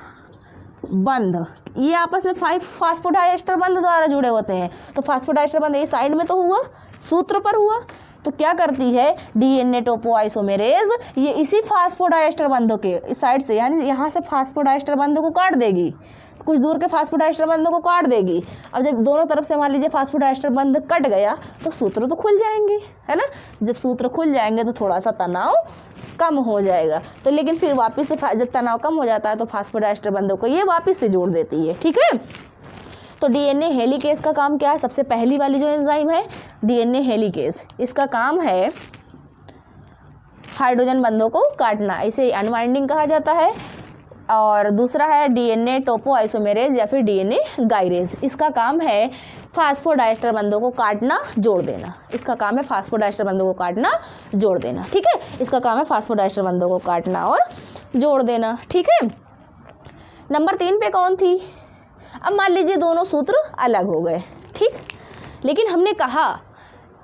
बंध, ये आपस में फास्फोडाइएस्टर बंध द्वारा जुड़े होते हैं। तो फास्फोडाइएस्टर बंध ये साइड में तो हुआ, सूत्र पर हुआ, तो क्या करती है डीएनए टोपो आइसोमेरेज, ये इसी फास्फोडाइएस्टर बंधों के इस साइड से, यानी यहाँ से फास्फोडाइएस्टर बंध को काट देगी, कुछ दूर के फास्फोडाइएस्टर बंध को काट देगी। अब जब दोनों तरफ से मान लीजिए फास्फोडाइएस्टर बंध कट गया तो सूत्र तो खुल जाएंगे, है ना। जब सूत्र खुल जाएंगे तो थोड़ा सा तनाव कम हो जाएगा। तो लेकिन फिर वापस से जब तनाव कम हो जाता है तो फास्फोडाइएस्टर बंधों को ये वापस से जोड़ देती है, ठीक है। तो डीएनए हेलिकेज का काम क्या है, सबसे पहली वाली जो एंजाइम है डीएनए हेलिकेज, इसका काम है हाइड्रोजन बंधों को काटना, इसे अनवाइंडिंग कहा जाता है। और दूसरा है डीएनए टोपो आइसोमेरेज या फिर डीएनए गायरेज, इसका काम है फास्फोडाइएस्टर बंधों को काटना जोड़ देना, इसका काम है फास्फोडाइएस्टर बंधों को काटना जोड़ देना, ठीक है। इसका काम है फास्फोडाइएस्टर बंधों को काटना और जोड़ देना, ठीक है। नंबर 3 पे कौन थी, अब मान लीजिए दोनों सूत्र अलग हो गए, ठीक, लेकिन हमने कहा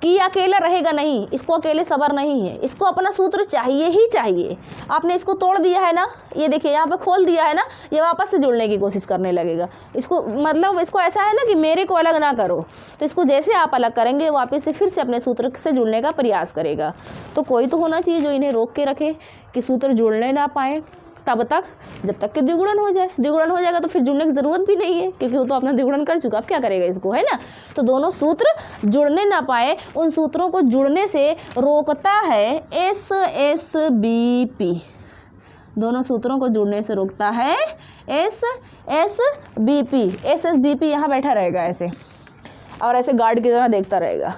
कि ये अकेला रहेगा नहीं, इसको अकेले सबर नहीं है, इसको अपना सूत्र चाहिए ही चाहिए। आपने इसको तोड़ दिया है ना, ये देखिए यहाँ पे खोल दिया है ना, ये वापस से जुड़ने की कोशिश करने लगेगा। इसको मतलब इसको ऐसा है ना कि मेरे को अलग ना करो, तो इसको जैसे आप अलग करेंगे वापस से फिर से अपने सूत्र से जुड़ने का प्रयास करेगा। तो कोई तो होना चाहिए जो इन्हें रोक के रखे कि सूत्र जुड़ने ना पाए तब तक, जब तक कि द्विगुणन हो जाए। द्विगुणन हो जाएगा तो फिर जुड़ने की ज़रूरत भी नहीं है, क्योंकि वो तो अपना द्विगुणन कर चुका, अब क्या करेगा इसको, है ना। तो दोनों सूत्र जुड़ने ना पाए, उन सूत्रों को जुड़ने से रोकता है SSBP, दोनों सूत्रों को जुड़ने से रोकता है SSBP। SSBP यहाँ बैठा रहेगा ऐसे, और ऐसे गार्ड की तरह देखता रहेगा,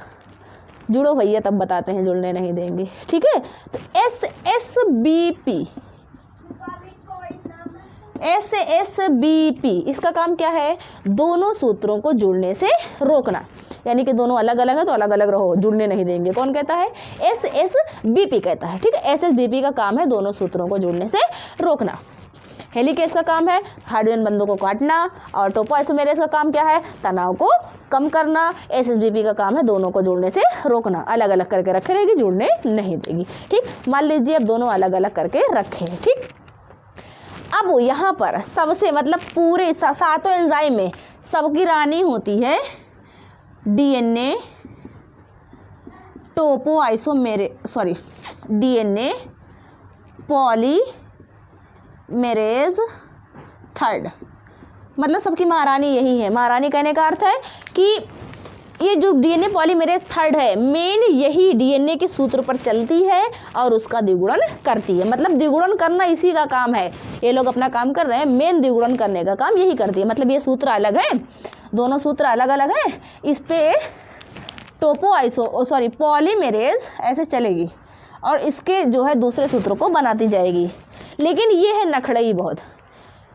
जुड़ो भैया तब बताते हैं, जुड़ने नहीं देंगे, ठीक है। तो SSBP इसका काम क्या है, दोनों सूत्रों को जुड़ने से रोकना, यानी कि दोनों अलग अलग है तो अलग अलग रहो, जुड़ने नहीं देंगे। कौन कहता है, SSBP कहता है, ठीक है। SSBP का काम है दोनों सूत्रों को जुड़ने से रोकना। हेलिकेज का काम है हाइड्रोजन बंधों को काटना, और टोपो आइसोमेरेज का काम क्या है, तनाव को कम करना। SSBP का काम है दोनों को जुड़ने से रोकना, अलग अलग करके रखे रहेगी, जुड़ने नहीं देगी, ठीक। मान लीजिए अब दोनों अलग अलग करके रखे हैं, ठीक। अब यहाँ पर सबसे मतलब पूरे सातों एंजाइम में सबकी रानी होती है डीएनए टोपो डीएनए पॉलीमेरेज थर्ड, मतलब सबकी महारानी यही है। महारानी कहने का अर्थ है कि ये जो डीएनए पॉलीमेरेज थर्ड है, मेन यही डीएनए के सूत्र पर चलती है और उसका द्विगुणन करती है। मतलब द्विगुणन करना इसी का काम है, ये लोग अपना काम कर रहे हैं, मेन द्विगुणन करने का काम यही करती है। मतलब ये सूत्र अलग है, दोनों सूत्र अलग अलग हैं, इस पे पॉलीमेरेज ऐसे चलेगी और इसके जो है दूसरे सूत्र को बनाती जाएगी। लेकिन ये है नखड़ई बहुत,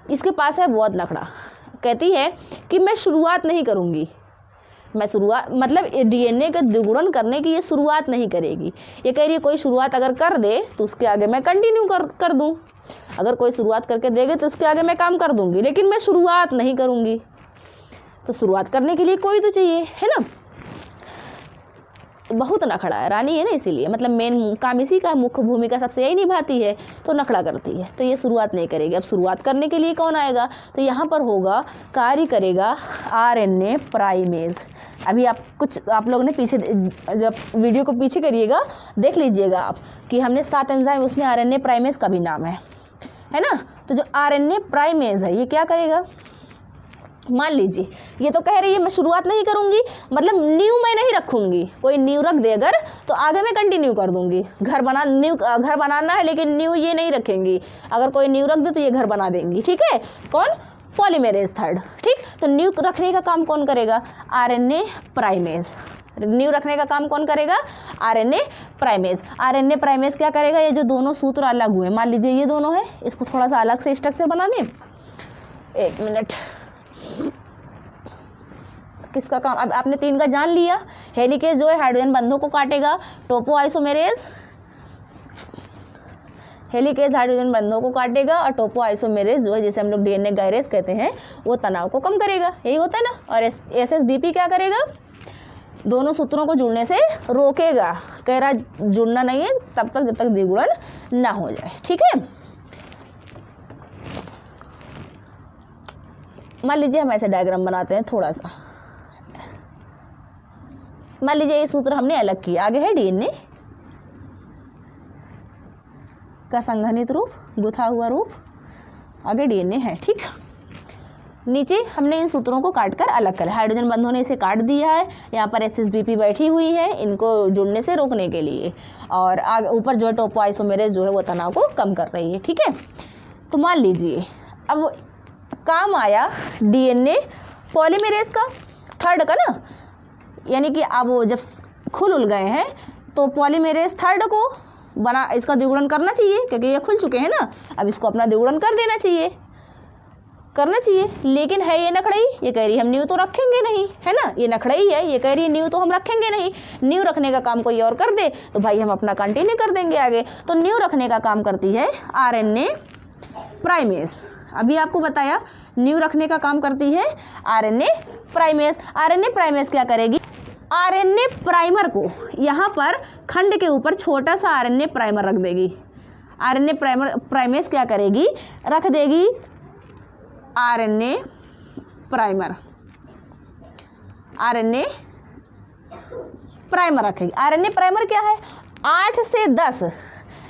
इसके पास है बहुत नखड़ा, कहती है कि मैं शुरुआत नहीं करूँगी, मतलब डीएनए का द्विगुणन करने की ये शुरुआत नहीं करेगी। ये कह रही है कोई शुरुआत अगर कर दे तो उसके आगे मैं कंटिन्यू कर दूँ, अगर कोई शुरुआत करके देगे तो उसके आगे मैं काम कर दूँगी, लेकिन मैं शुरुआत नहीं करूँगी। तो शुरुआत करने के लिए कोई तो चाहिए, है ना। बहुत नखड़ा है, रानी है ना, इसीलिए मतलब मेन काम इसी का, मुख्य भूमिका सबसे यही निभाती है, तो नखड़ा करती है, तो ये शुरुआत नहीं करेगी। अब शुरुआत करने के लिए कौन आएगा, तो यहाँ पर होगा कार्य करेगा आरएनए प्राइमेज। अभी आप लोगों ने पीछे जब वीडियो को पीछे करिएगा देख लीजिएगा आप कि हमने 7 एंजाइम, उसमें आरएनए प्राइमेज का भी नाम है ना। तो जो आरएनए प्राइमेज है ये क्या करेगा, मान लीजिए ये तो कह रही है मैं शुरुआत नहीं करूंगी, मतलब न्यू मैं नहीं रखूंगी, कोई न्यू रख दे अगर तो आगे मैं कंटिन्यू कर दूंगी। घर बनाना है लेकिन न्यू ये नहीं रखेंगी, अगर कोई न्यू रख दे तो ये घर बना देंगी, ठीक है। कौन, पॉलीमेरेज थर्ड, ठीक। तो न्यू रखने का काम कौन करेगा, आरएनए प्राइमेज। न्यू रखने का काम कौन करेगा, आरएनए प्राइमेज। आरएनए प्राइमेज क्या करेगा, ये जो दोनों सूत्र अलग हुए, मान लीजिए ये दोनों है, इसको थोड़ा सा अलग से स्ट्रक्चर बना दें। 1 मिनट, किसका काम, अब आपने 3 का जान लिया। हेलिकेज जो है हाइड्रोजन बंधों को काटेगा, टोपो आइसोमेरेज, हेलिकेज हाइड्रोजन बंधों को काटेगा, और टोपो आइसोमेरेज जो है जिसे हम लोग डीएनए गायरेज कहते हैं वो तनाव को कम करेगा, यही होता है ना। और एसएसबीपी क्या करेगा, दोनों सूत्रों को जुड़ने से रोकेगा, कह रहा जुड़ना नहीं है तब तक जब तक द्विगुणन ना हो जाए, ठीक है। मान लीजिए हम ऐसे डायग्राम बनाते हैं थोड़ा सा, मान लीजिए ये सूत्र हमने अलग किया, आगे है डीएनए का संघनित रूप, गुथा हुआ रूप, आगे डीएनए है, ठीक। नीचे हमने इन सूत्रों को काट कर अलग कर, हाइड्रोजन बंधों ने इसे काट दिया है, यहाँ पर एसएसबीपी बैठी हुई है इनको जुड़ने से रोकने के लिए, और आगे ऊपर जो है टोपो आइसोमेरेज जो है वो तनाव को कम कर रही है, ठीक है। तो मान लीजिए अब काम आया डीएनए पॉलीमेरेज का, थर्ड का ना, यानी कि अब वो जब खुल उल गए हैं तो पॉलीमेरेज थर्ड को बना, इसका द्विगुणन करना चाहिए क्योंकि ये खुल चुके हैं ना, अब इसको अपना द्विगुणन कर देना चाहिए, करना चाहिए। लेकिन है ये नखड़ई, ये कह रही है हम न्यू तो रखेंगे नहीं, है ना, ये नखड़ई है, ये कह रही है न्यू तो हम रखेंगे नहीं, न्यू रखने का काम कोई और कर दे तो भाई हम अपना कंटिन्यू कर देंगे आगे। तो न्यू रखने का काम करती है आरएनए प्राइमेज, अभी आपको बताया न्यू रखने का काम करती है आरएनए प्राइमेज। आरएनए प्राइमेज क्या करेगी, आरएनए प्राइमर को यहाँ पर खंड के ऊपर छोटा सा आरएनए प्राइमर रख देगी। आरएनए प्राइमेज क्या करेगी, रख देगी आरएनए प्राइमर, आरएनए प्राइमर रखेगी। आरएनए प्राइमर क्या है, 8 से 10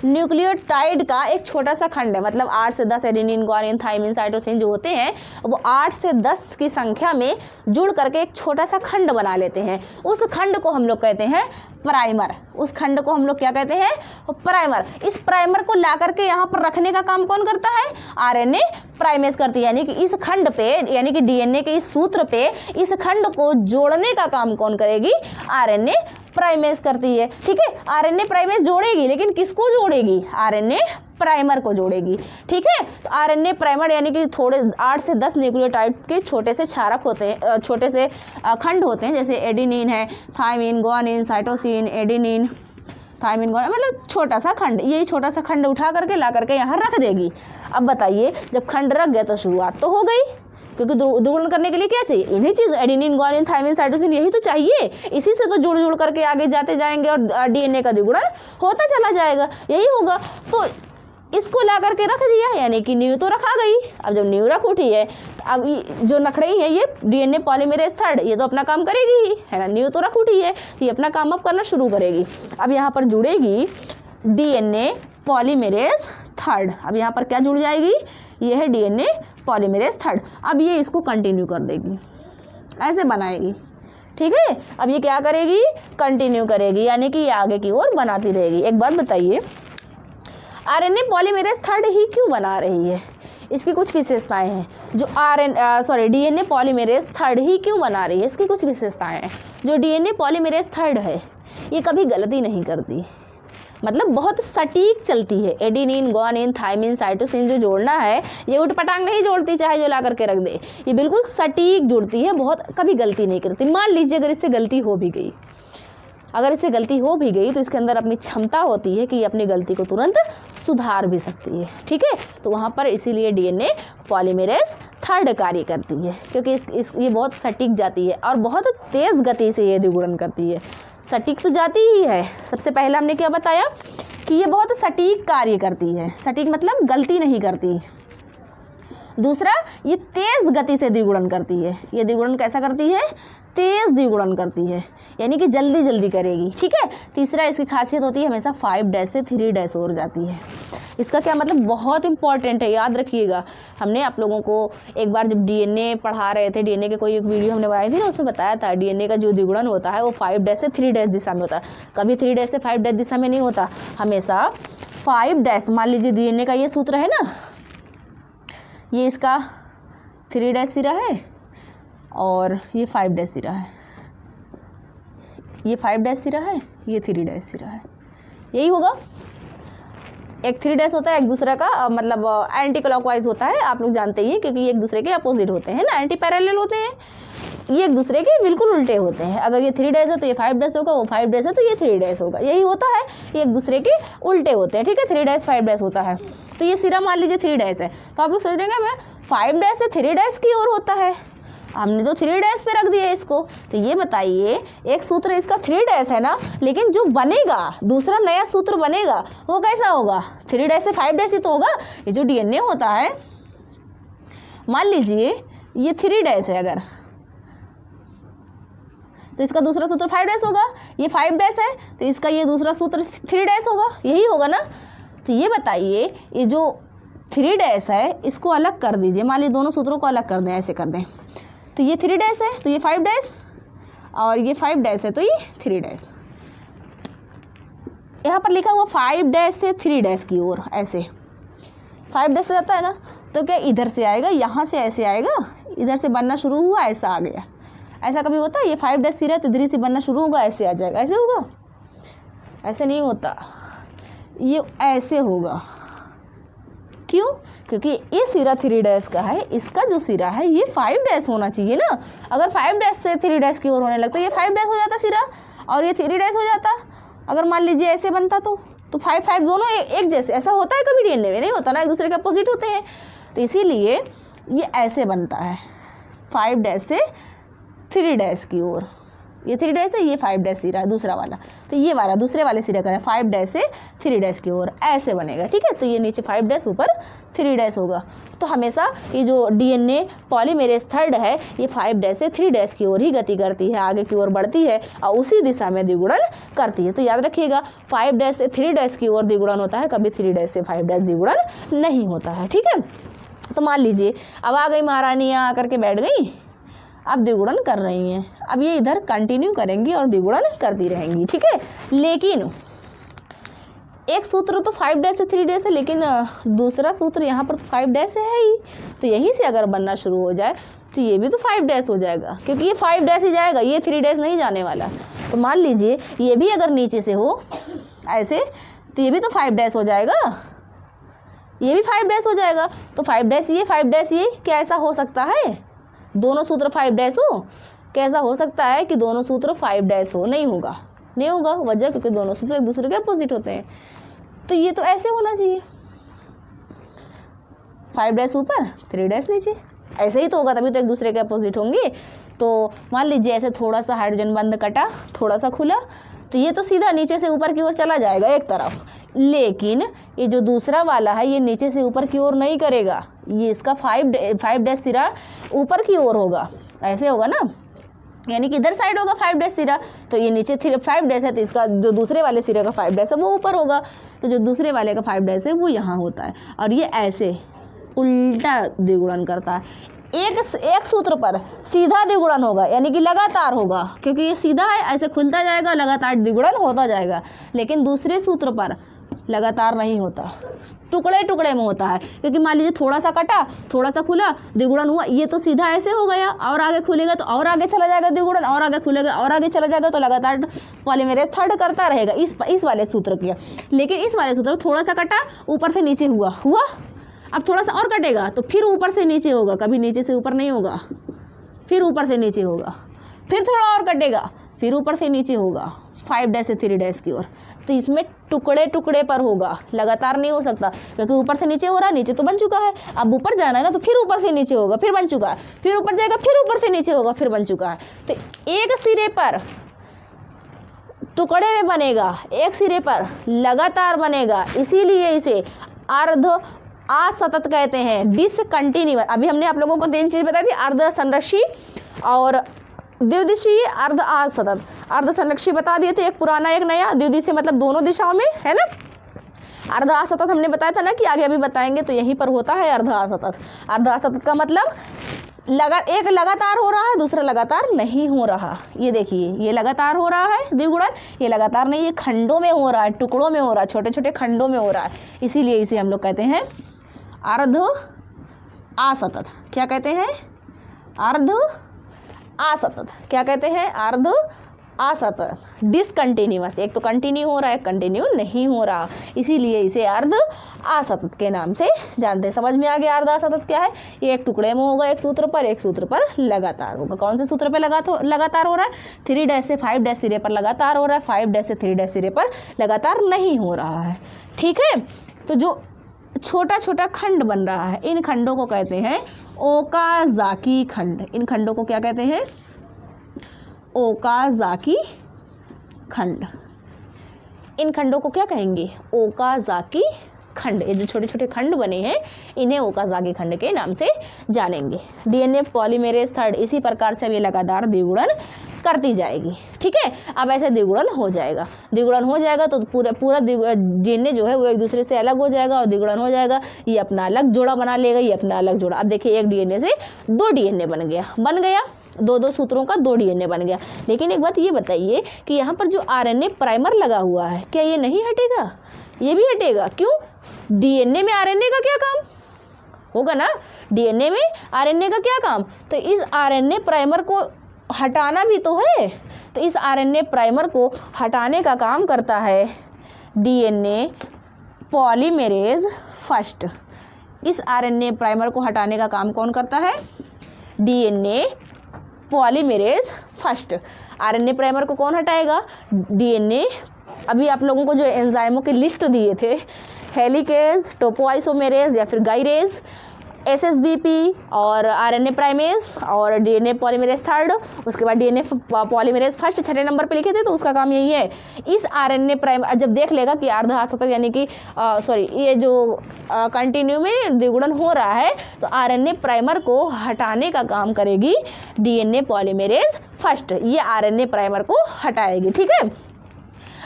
न्यूक्लियोटाइड का एक छोटा सा खंड है, मतलब 8 से 10 एडेनिन, ग्वानिन, थाइमिन, साइटोसिन जो होते हैं वो 8 से 10 की संख्या में जुड़ करके एक छोटा सा खंड बना लेते हैं, उस खंड को हम लोग कहते हैं प्राइमर। उस खंड को हम लोग क्या कहते हैं, प्राइमर। इस प्राइमर को ला करके यहाँ पर रखने का काम कौन करता है, आरएनए प्राइमेज करती है, यानी कि इस खंड पे, यानी कि डीएनए के इस सूत्र पे इस खंड को जोड़ने का काम कौन करेगी, आरएनए प्राइमेज करती है, ठीक है। आरएनए प्राइमेज जोड़ेगी, लेकिन किसको जोड़ेगी, आरएनए प्राइमर को जोड़ेगी, ठीक है। तो आरएनए प्राइमर यानी कि थोड़े 8 से 10 न्यूक्लियोटाइड के छोटे से क्षारक होते हैं, छोटे से खंड होते हैं, जैसे एडेनिन है, thymine, guanine, cytosine, adenine, thymine, guanine, मतलब छोटा सा खंड, यही छोटा सा खंड उठा करके ला करके यहाँ रख देगी। अब बताइए जब खंड रख गया तो शुरुआत तो हो गई, क्योंकि द्विगुणन करने के लिए क्या चाहिए, इन्हीं चीज़, एडेनिन, ग्वानिन, थाइमिन, साइटोसिन, यही तो चाहिए, इसी से तो जुड़ करके आगे जाते जाएंगे और डीएनए का द्विगुणन होता चला जाएगा, यही होगा। तो इसको ला करके रख दिया, यानी कि न्यू तो रखा गई। अब जब न्यू रख उठी है तो अब जो नखड़ई है ये डीएनए पॉलीमेरेज थर्ड, ये तो अपना काम करेगी ही, है ना, न्यू तो रख उठी है, ये अपना काम अब करना शुरू करेगी। अब यहाँ पर जुड़ेगी डीएनए पॉलीमेरेज थर्ड, अब यहाँ पर क्या जुड़ जाएगी, ये है डीएनए पॉलीमेरेज थर्ड। अब ये इसको कंटिन्यू कर देगी, ऐसे बनाएगी, ठीक है। अब ये क्या करेगी, कंटिन्यू करेगी, यानी कि ये आगे की ओर बनाती रहेगी। एक बात बताइए, आरएनए पॉलीमेरेज थर्ड ही क्यों बना रही है, इसकी कुछ विशेषताएं हैं। जो डीएनए पॉलीमेरेज थर्ड ही क्यों बना रही है, इसकी कुछ विशेषताएं हैं। जो डीएनए पॉलीमेरेज थर्ड है ये कभी गलती नहीं करती, मतलब बहुत सटीक चलती है। एडेनिन, ग्वानिन, थाइमिन, साइटोसिन जो जोड़ना है ये उठपटांग नहीं जोड़ती, चाहे जो ला करके रख दे, ये बिल्कुल सटीक जुड़ती है, बहुत कभी गलती नहीं करती। मान लीजिए अगर इससे गलती हो भी गई, तो इसके अंदर अपनी क्षमता होती है कि ये अपनी गलती को तुरंत सुधार भी सकती है, ठीक है। तो वहाँ पर इसीलिए डीएनए पॉलीमेरेज थर्ड कार्य करती है, क्योंकि ये बहुत सटीक जाती है और बहुत तेज़ गति से ये द्विगुणन करती है, सटीक तो जाती ही है। सबसे पहले हमने क्या बताया कि ये बहुत सटीक कार्य करती है। सटीक मतलब गलती नहीं करती। दूसरा, ये तेज़ गति से द्विगुणन करती है। ये द्विगुणन कैसा करती है? तेज़ द्विगुणन करती है, यानी कि जल्दी जल्दी करेगी। ठीक है। तीसरा, इसकी खासियत होती है हमेशा 5' से 3' हो जाती है। इसका क्या मतलब? बहुत इंपॉर्टेंट है, याद रखिएगा। हमने आप लोगों को एक बार जब डीएनए पढ़ा रहे थे, डीएनए के कोई एक वीडियो हमने बनाई थी ना, उसमें बताया था डीएनए का जो द्विगुणन होता है वो 5' से 3' दिशा में होता है। कभी 3' से 5' दिशा में नहीं होता, हमेशा 5'। मान लीजिए डीएनए का ये सूत्र है ना, ये इसका 3' सिरा है और ये 5' सिरा है। ये 5' सिरा है, ये 3' सिरा है। यही होगा। एक 3' होता है, एक दूसरे का मतलब एंटी क्लॉकवाइज होता है, आप लोग जानते ही हैं, क्योंकि ये एक दूसरे के अपोजिट होते हैं ना, एंटी पैरेलल होते हैं। ये एक दूसरे के बिल्कुल उल्टे होते हैं। अगर ये 3' है तो ये 5' होगा, वो 5' है तो ये 3' होगा। यही होता है, ये एक दूसरे के उल्टे होते हैं। ठीक है। 3' 5' होता है। तो ये सिरा मान लीजिए 3' है, तो आप लोग सोच रहे हैं मैं 5' से 3' की ओर होता है, हमने तो 3' पे रख दिया इसको। तो ये बताइए, एक सूत्र इसका 3' है ना, लेकिन जो बनेगा दूसरा नया सूत्र बनेगा वो कैसा होगा? 3' से 5' ही तो होगा। ये जो डीएनए होता है, मान लीजिए ये 3' है अगर, तो इसका दूसरा सूत्र 5' होगा। ये 5' है तो इसका ये दूसरा सूत्र 3' होगा। यही होगा ना। तो ये बताइए, ये जो 3' है इसको अलग कर दीजिए, मान लीजिए दोनों सूत्रों को अलग कर दें, ऐसे कर दें। तो ये 3' है तो ये 5' और ये 5' है तो ये 3'। यहाँ पर लिखा हुआ 5' से 3' की ओर, ऐसे 5' से जाता है ना, तो क्या इधर से आएगा, यहाँ से ऐसे आएगा, इधर से बनना शुरू हुआ, ऐसा आ गया। ऐसा कभी होता है? ये 5' सिरा है तो इधर से बनना शुरू होगा, ऐसे आ जाएगा। ऐसे होगा? ऐसे नहीं होता, ये ऐसे होगा। क्यों? क्योंकि ये सिरा 3' का है, इसका जो सिरा है ये 5' होना चाहिए ना। अगर 5' से 3' की ओर होने लगता, ये 5' हो जाता सिरा और ये 3' हो जाता। अगर मान लीजिए ऐसे बनता तो 5 5 दोनों एक जैसे। ऐसा होता है कभी डीएनए में? नहीं होता ना, एक दूसरे के अपोजिट होते हैं। तो इसीलिए ये ऐसे बनता है, 5' से 3' की ओर। ये 3' है, ये 5' सिरा है दूसरा वाला, तो ये वाला दूसरे वाले सिरे का है 5' से 3' की ओर, ऐसे बनेगा। ठीक है। तो ये नीचे 5' ऊपर 3' होगा। तो हमेशा ये जो डीएनए पॉलीमेरेज 3 है, ये 5' से 3' की ओर ही गति करती है, आगे की ओर बढ़ती है और उसी दिशा में द्विगुणन करती है। तो याद रखिएगा, 5' से 3' की ओर द्विगुणन होता है, कभी 3' से 5' द्विगुणन नहीं होता है। ठीक है। तो मान लीजिए अब आ गई महारानी, यहाँ आकर के बैठ गई, अब द्विगुणन कर रही हैं। अब ये इधर कंटिन्यू करेंगी और द्विगुणन करती रहेंगी। ठीक है। लेकिन एक सूत्र तो 5' से 3' है, लेकिन दूसरा सूत्र यहाँ पर तो 5' से है ही, तो यहीं से अगर बनना शुरू हो जाए तो ये भी तो 5' हो जाएगा, क्योंकि ये 5' ही जाएगा, ये 3' नहीं जाने वाला। तो मान लीजिए ये भी अगर नीचे से हो ऐसे, तो ये भी तो 5' हो जाएगा, ये भी 5' हो जाएगा। तो 5' ये 5' ये, क्या ऐसा हो सकता है दोनों सूत्र 5' हो? कैसा हो सकता है कि दोनों सूत्र 5' हो? नहीं होगा, नहीं होगा। वजह क्योंकि दोनों सूत्र एक दूसरे के अपोजिट होते हैं। तो ये तो ऐसे होना चाहिए, 5' ऊपर 3' नीचे, ऐसे ही तो होगा, तभी तो एक दूसरे के अपोजिट होंगे। तो मान लीजिए ऐसे थोड़ा सा हाइड्रोजन बंद कटा, थोड़ा सा खुला, तो ये तो सीधा नीचे से ऊपर की ओर चला जाएगा एक तरफ। लेकिन ये जो दूसरा वाला है ये नीचे से ऊपर की ओर नहीं करेगा, ये इसका 5' सिरा ऊपर की ओर होगा, ऐसे होगा ना, यानी कि इधर साइड होगा 5' सिरा, तो ये नीचे 5' है, तो इसका जो दूसरे वाले सिरे का 5' है वो ऊपर होगा, तो जो दूसरे वाले का 5' है वो यहाँ होता है। और ये ऐसे उल्टा द्विगुणन करता है। एक सूत्र पर सीधा द्विगुणन होगा, यानी कि लगातार होगा, क्योंकि ये सीधा है, ऐसे खुलता जाएगा, लगातार द्विगुणन होता जाएगा। लेकिन दूसरे सूत्र पर लगातार नहीं होता, टुकड़े टुकड़े में होता है। क्योंकि मान लीजिए थोड़ा सा कटा, थोड़ा सा खुला, द्विगुणन हुआ, ये तो सीधा ऐसे हो गया, और आगे खुलेगा तो और आगे चला जाएगा द्विगुणन, और आगे खुलेगा और आगे चला जाएगा, तो लगातार पॉलीमेरेज 3 करता रहेगा इस वाले सूत्र के। लेकिन इस वाले सूत्र थोड़ा सा कटा, ऊपर से नीचे हुआ, अब थोड़ा सा और कटेगा तो फिर ऊपर से नीचे होगा, कभी नीचे से ऊपर नहीं होगा, फिर ऊपर से नीचे होगा, फिर थोड़ा और कटेगा, फिर ऊपर से नीचे होगा, 5' से 3' की ओर। तो इसमें टुकड़े टुकड़े पर होगा, लगातार नहीं हो सकता, क्योंकि ऊपर से नीचे हो रहा है, नीचे तो बन चुका है, अब ऊपर जाना है ना, तो फिर ऊपर से नीचे होगा, फिर बन चुका है, फिर ऊपर जाएगा, फिर ऊपर से नीचे होगा, फिर बन चुका है। तो एक सिरे पर टुकड़े में बनेगा, एक सिरे पर लगातार बनेगा, इसीलिए इसे अर्ध असतत कहते हैं, डिसकंटिन्यूअस। अभी हमने आप लोगों को 3 चीज़ बताई थी, अर्ध संरक्षी और द्विदिशीय, अर्ध असतत। अर्ध संरक्षी बता दिए थे, एक पुराना एक नया, द्विदिशीय मतलब दोनों दिशाओं में, है ना। अर्ध असतत हमने बताया था ना कि आगे अभी बताएंगे, तो यहीं पर होता है अर्ध असतत। अर्ध असतत का मतलब एक लगातार हो रहा है, दूसरा लगातार नहीं हो रहा। ये देखिए, ये लगातार हो रहा है द्विगुणन, ये लगातार नहीं, ये खंडों में हो रहा है, टुकड़ों में हो रहा है, छोटे छोटे खंडों में हो रहा है, इसीलिए इसे हम लोग कहते हैं अर्ध असतत। क्या कहते हैं? अर्ध असतत। क्या कहते हैं? अर्ध असतत, डिसकंटिन्यूअस। एक तो कंटिन्यू हो रहा है, कंटिन्यू नहीं हो रहा, इसीलिए इसे अर्ध असतत के नाम से जानते हैं। समझ में आ गया अर्ध असतत क्या है? ये एक टुकड़े में होगा, एक सूत्र पर, एक सूत्र पर लगातार होगा। कौन से सूत्र पर लगातार हो रहा है? 3 से 5 सिरे पर लगातार हो रहा है, 5 से 3 सिरे पर लगातार नहीं हो रहा है। ठीक है, तो जो छोटा छोटा खंड बन रहा है, इन खंडों को कहते हैं ओकाज़ाकी खंड। इन खंडों को क्या कहते हैं? ओकाज़ाकी खंड। इन खंडों को क्या कहेंगे? ओकाज़ाकी खंड। ये जो छोटे छोटे खंड बने हैं, इन्हें ओकाज़ाकी खंड के नाम से जानेंगे। डीएनए पॉलीमेरेज थर्ड इसी प्रकार से अभी लगातार द्विगुणन करती जाएगी। ठीक है, अब ऐसे द्विगुणन हो जाएगा। द्विगुणन हो जाएगा तो पूरा डीएनए जो है वो एक दूसरे से अलग हो जाएगा और द्विगुणन हो जाएगा। ये अपना अलग जोड़ा बना लेगा, ये अपना अलग जोड़ा। अब देखिए, एक डीएनए से 2 डीएनए बन गया, 2 सूत्रों का 2 डीएनए बन गया। लेकिन एक बात ये बताइए कि यहाँ पर जो आरएनए प्राइमर लगा हुआ है, क्या ये नहीं हटेगा? ये भी हटेगा। क्यों? डीएनए में आरएनए का क्या काम होगा ना? डीएनए में आरएनए का क्या काम? तो इस आरएनए प्राइमर को हटाना भी तो है। तो इस आरएनए प्राइमर को हटाने का काम करता है डीएनए पॉलीमेरेज फर्स्ट। इस आरएनए प्राइमर को हटाने का काम कौन करता है? DNA polymerase first. RNA primer को कौन हटाएगा? डीएनए। अभी आप लोगों को जो एंजाइमों की लिस्ट दिए थे, हेलिकेज, टोपोआइसोमेरेज या फिर गाइरेज, एसएसबीपी और आरएनए प्राइमेज और डीएनए पॉलीमेरेज थर्ड, उसके बाद डीएनए पॉलीमेरेज फर्स्ट 6 नंबर पे लिखे थे, तो उसका काम यही है। इस आरएनए प्राइमर जब देख लेगा कि अर्ध असतत यानी कि ये जो कंटिन्यू में द्विगुणन हो रहा है, तो आरएनए प्राइमर को हटाने का काम करेगी डीएनए पॉलीमेरेज फर्स्ट। ये आरएनए प्राइमर को हटाएगी। ठीक है,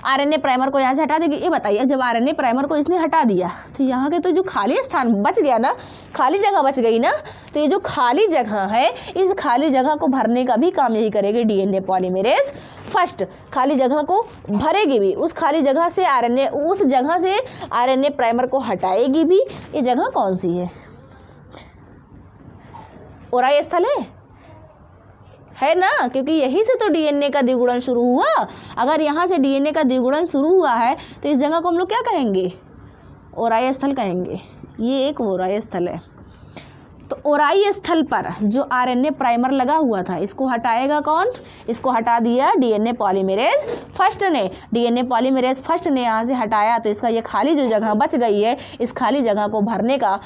आरएनए प्राइमर को यहाँ से हटा देगी। ये बताइए, जब आरएनए प्राइमर को इसने हटा दिया तो यहाँ के तो जो खाली स्थान बच गया ना, खाली जगह बच गई ना, तो ये जो खाली जगह है, इस खाली जगह को भरने का भी काम यही करेगी डीएनए पॉलीमेरेज फर्स्ट। खाली जगह को भरेगी भी, उस खाली जगह से आरएनए प्राइमर को हटाएगी भी। ये जगह कौन सी है? ओराई स्थल है ना, क्योंकि यहीं से तो डीएनए का द्विगुणन शुरू हुआ। अगर यहाँ से डीएनए का द्विगुणन शुरू हुआ है तो इस जगह को हम लोग क्या कहेंगे? ओराई स्थल कहेंगे। ये एक ओराई स्थल है। तो ओराई स्थल पर जो आरएनए प्राइमर लगा हुआ था, इसको हटाएगा कौन? इसको हटा दिया डीएनए पॉलीमेरेज फर्स्ट ने। डीएनए पॉलीमेरेज फर्स्ट ने यहाँ से हटाया, तो इसका ये खाली जो जगह बच गई है, इस खाली जगह को भरने का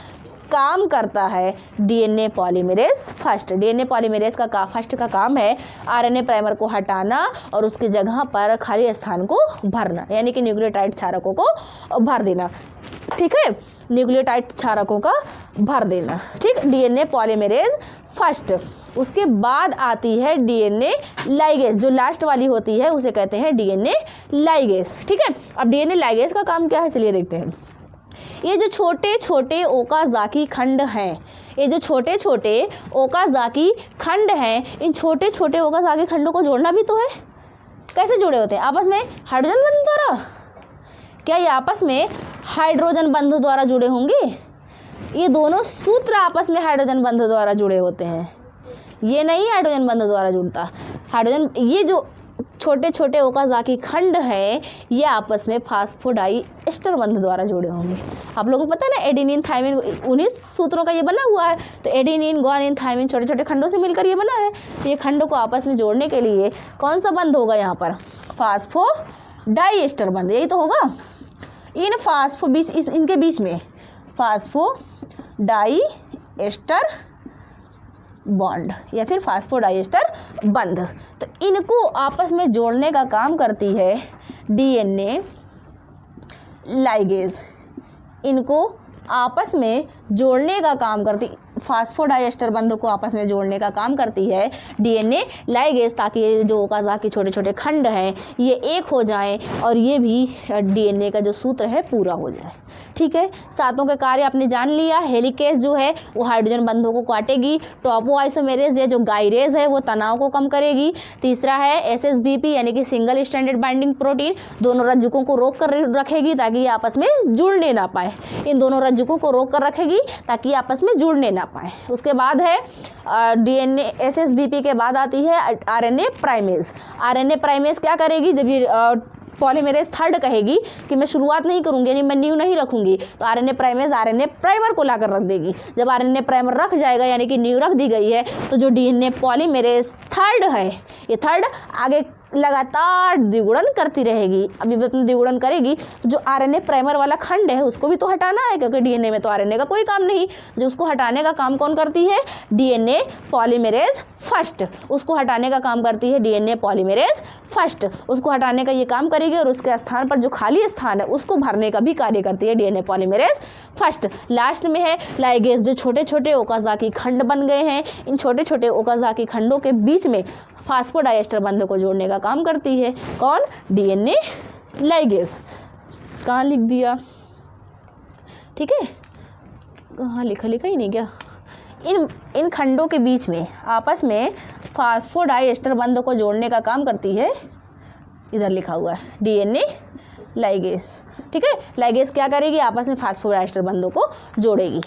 काम करता है DNA polymerase first. DNA polymerase का फर्स्ट का काम है आरएनए प्राइमर को हटाना और उसकी जगह पर खाली स्थान को भरना, यानी कि न्यूक्लियोटाइड क्षारकों को भर देना। ठीक है, न्यूक्लियोटाइड क्षारकों का भर देना। ठीक, डीएनए पॉलीमेरेज फर्स्ट। उसके बाद आती है डीएनए लाइगेज, जो लास्ट वाली होती है उसे कहते हैं डीएनए लाइगेज। ठीक है, अब डीएनए लाइगेज का काम क्या है, चलिए देखते हैं। ये जो छोटे छोटे ओकाज़ाकी खंड हैं, ये जो छोटे छोटे ओकाज़ाकी खंड हैं, इन छोटे छोटे ओकाज़ाकी खंडों को जोड़ना भी तो है। कैसे जुड़े होते हैं? आपस में हाइड्रोजन बंध द्वारा। क्या ये आपस में हाइड्रोजन बंध द्वारा जुड़े होंगे? ये दोनों सूत्र आपस में हाइड्रोजन बंध द्वारा जुड़े होते हैं। ये नहीं हाइड्रोजन बंध द्वारा जुड़ता। हाइड्रोजन, ये जो छोटे छोटे ओकाज़ाकी खंड हैं, ये आपस में फास्फोडाई एस्टर बंध द्वारा जुड़े होंगे। आप लोगों को पता है ना, एडेनिन थायमिन, उन्हीं सूत्रों का ये बना हुआ है। तो एडेनिन ग्वानिन थायमिन छोटे छोटे खंडों से मिलकर ये बना है। तो ये खंडों को आपस में जोड़ने के लिए कौन सा बंध होगा यहाँ पर? फास्फोडाई एस्टर बंध, यही तो होगा। इनके बीच में फास्फोडाई एस्टर बॉन्ड या फिर फास्फोडाइएस्टर बंध। तो इनको आपस में जोड़ने का काम करती है डीएनए लाइगेज। इनको आपस में जोड़ने का काम करती, फास्फोडाइएस्टर बंध को आपस में जोड़ने का काम करती है डीएनए लाइगेज, ताकि ये जो ओकाज़ाकी छोटे छोटे खंड हैं ये एक हो जाएं और ये भी डीएनए का जो सूत्र है पूरा हो जाए। ठीक है, सातों के कार्य आपने जान लिया। हेलिकेज जो है वो हाइड्रोजन बंधों को काटेगी। टॉपोआइसोमेरेज है जो गायरेज है वो तनाव को कम करेगी। तीसरा है एसएसबीपी यानी कि सिंगल स्ट्रैंडेड बाइंडिंग प्रोटीन, दोनों रज्जुकों को रोक कर रखेगी ताकि ये आपस में जुड़ने ना पाए। इन दोनों रज्जुकों को रोक कर रखेगी ताकि आपस में जुड़ने ना पाए। उसके बाद है डीएनए एसएसबीपी के बाद आती है आरएनए प्राइमेज। आरएनए प्राइमेज क्या करेगी, जब ये पॉलीमेरेज थर्ड कहेगी कि मैं शुरुआत नहीं करूंगी यानी मैं न्यू नहीं रखूंगी, तो आरएनए प्राइमेज आरएनए प्राइमर को लाकर रख देगी। जब आरएनए प्राइमर रख जाएगा यानी कि न्यू रख दी गई है, तो जो डीएनए पॉलीमेरेज थर्ड है ये थर्ड आगे लगातार द्विगुणन करती रहेगी। अभी द्विगुणन करेगी तो जो आरएनए प्राइमर वाला खंड है उसको भी तो हटाना है, क्योंकि डीएनए में तो आरएनए का कोई काम नहीं। जो उसको हटाने का काम कौन करती है, डीएनए पॉलीमेरेज फर्स्ट। उसको हटाने का काम करती है डीएनए पॉलीमेरेज फर्स्ट। उसको हटाने का ये काम करेगी और उसके स्थान पर जो खाली स्थान है उसको भरने का भी कार्य करती है डीएनए पॉलीमेरेज फर्स्ट। लास्ट में है लाइगेज, जो छोटे छोटे ओकाज़ाकी खंड बन गए हैं। इन छोटे छोटे ओकाज़ाकी खंडों के बीच में फास्फोडाइएस्टर बंध को जोड़ने का काम करती है कौन, डीएनए लाइगेज। कहाँ लिख दिया, ठीक है, कहाँ लिखा ही नहीं क्या। इन खंडों के बीच में आपस में फास्फोडाइएस्टर बंध को जोड़ने का काम करती है, इधर लिखा हुआ है डीएनए लाइगेज। ठीक है, लाइगेज क्या करेगी, आपस में फास्फोडाइएस्टर बंधों को जोड़ेगी।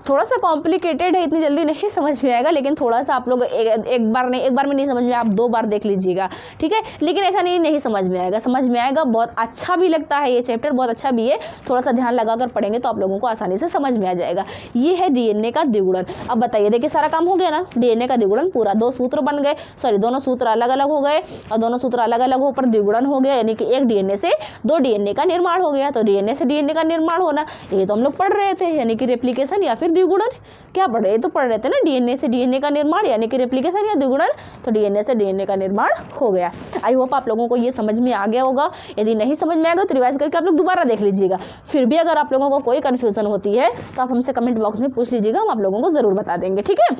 थोड़ा सा कॉम्प्लिकेटेड है, इतनी जल्दी नहीं समझ में आएगा, लेकिन थोड़ा सा आप लोग एक बार में नहीं समझ में, आप 2 बार देख लीजिएगा। ठीक है, लेकिन ऐसा नहीं समझ में आएगा, समझ में आएगा। बहुत अच्छा भी लगता है ये चैप्टर, बहुत अच्छा भी है। थोड़ा सा ध्यान लगाकर पढ़ेंगे तो आप लोगों को आसानी से समझ में आ जाएगा। ये है डीएनए का द्विगुणन। अब बताइए, देखिए सारा काम हो गया ना, डीएनए का द्विगुणन पूरा, 2 सूत्र बन गए, सॉरी दोनों सूत्र अलग अलग हो गए और दोनों सूत्र अलग अलग हो पर द्विगुणन हो गया, यानी कि एक डीएनए से 2 डीएनए का निर्माण हो गया। तो डीएनए से डीएनए का निर्माण होना, ये तो हम लोग पढ़ रहे थे, यानी कि रेप्लिकेशन या फिर द्विगुणन। क्या पढ़ रहे, तो पढ़ रहे थे ना, डीएनए से डीएनए का निर्माण यानी कि रेप्लिकेशन या द्विगुणन। तो डीएनए से डीएनए का निर्माण हो गया। आई होप आप लोगों को ये समझ में आ गया होगा। यदि नहीं समझ में आएगा तो रिवाइज करके आप लोग दोबारा देख लीजिएगा। फिर भी अगर आप लोगों को कोई कन्फ्यूजन होती है तो आप हमसे कमेंट बॉक्स में पूछ लीजिएगा, हम आप लोगों को ज़रूर बता देंगे। ठीक है,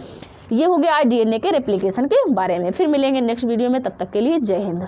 ये हो गया आज डीएनए के रेप्लिकेशन के बारे में। फिर मिलेंगे नेक्स्ट वीडियो में, तब तक के लिए जय हिंद।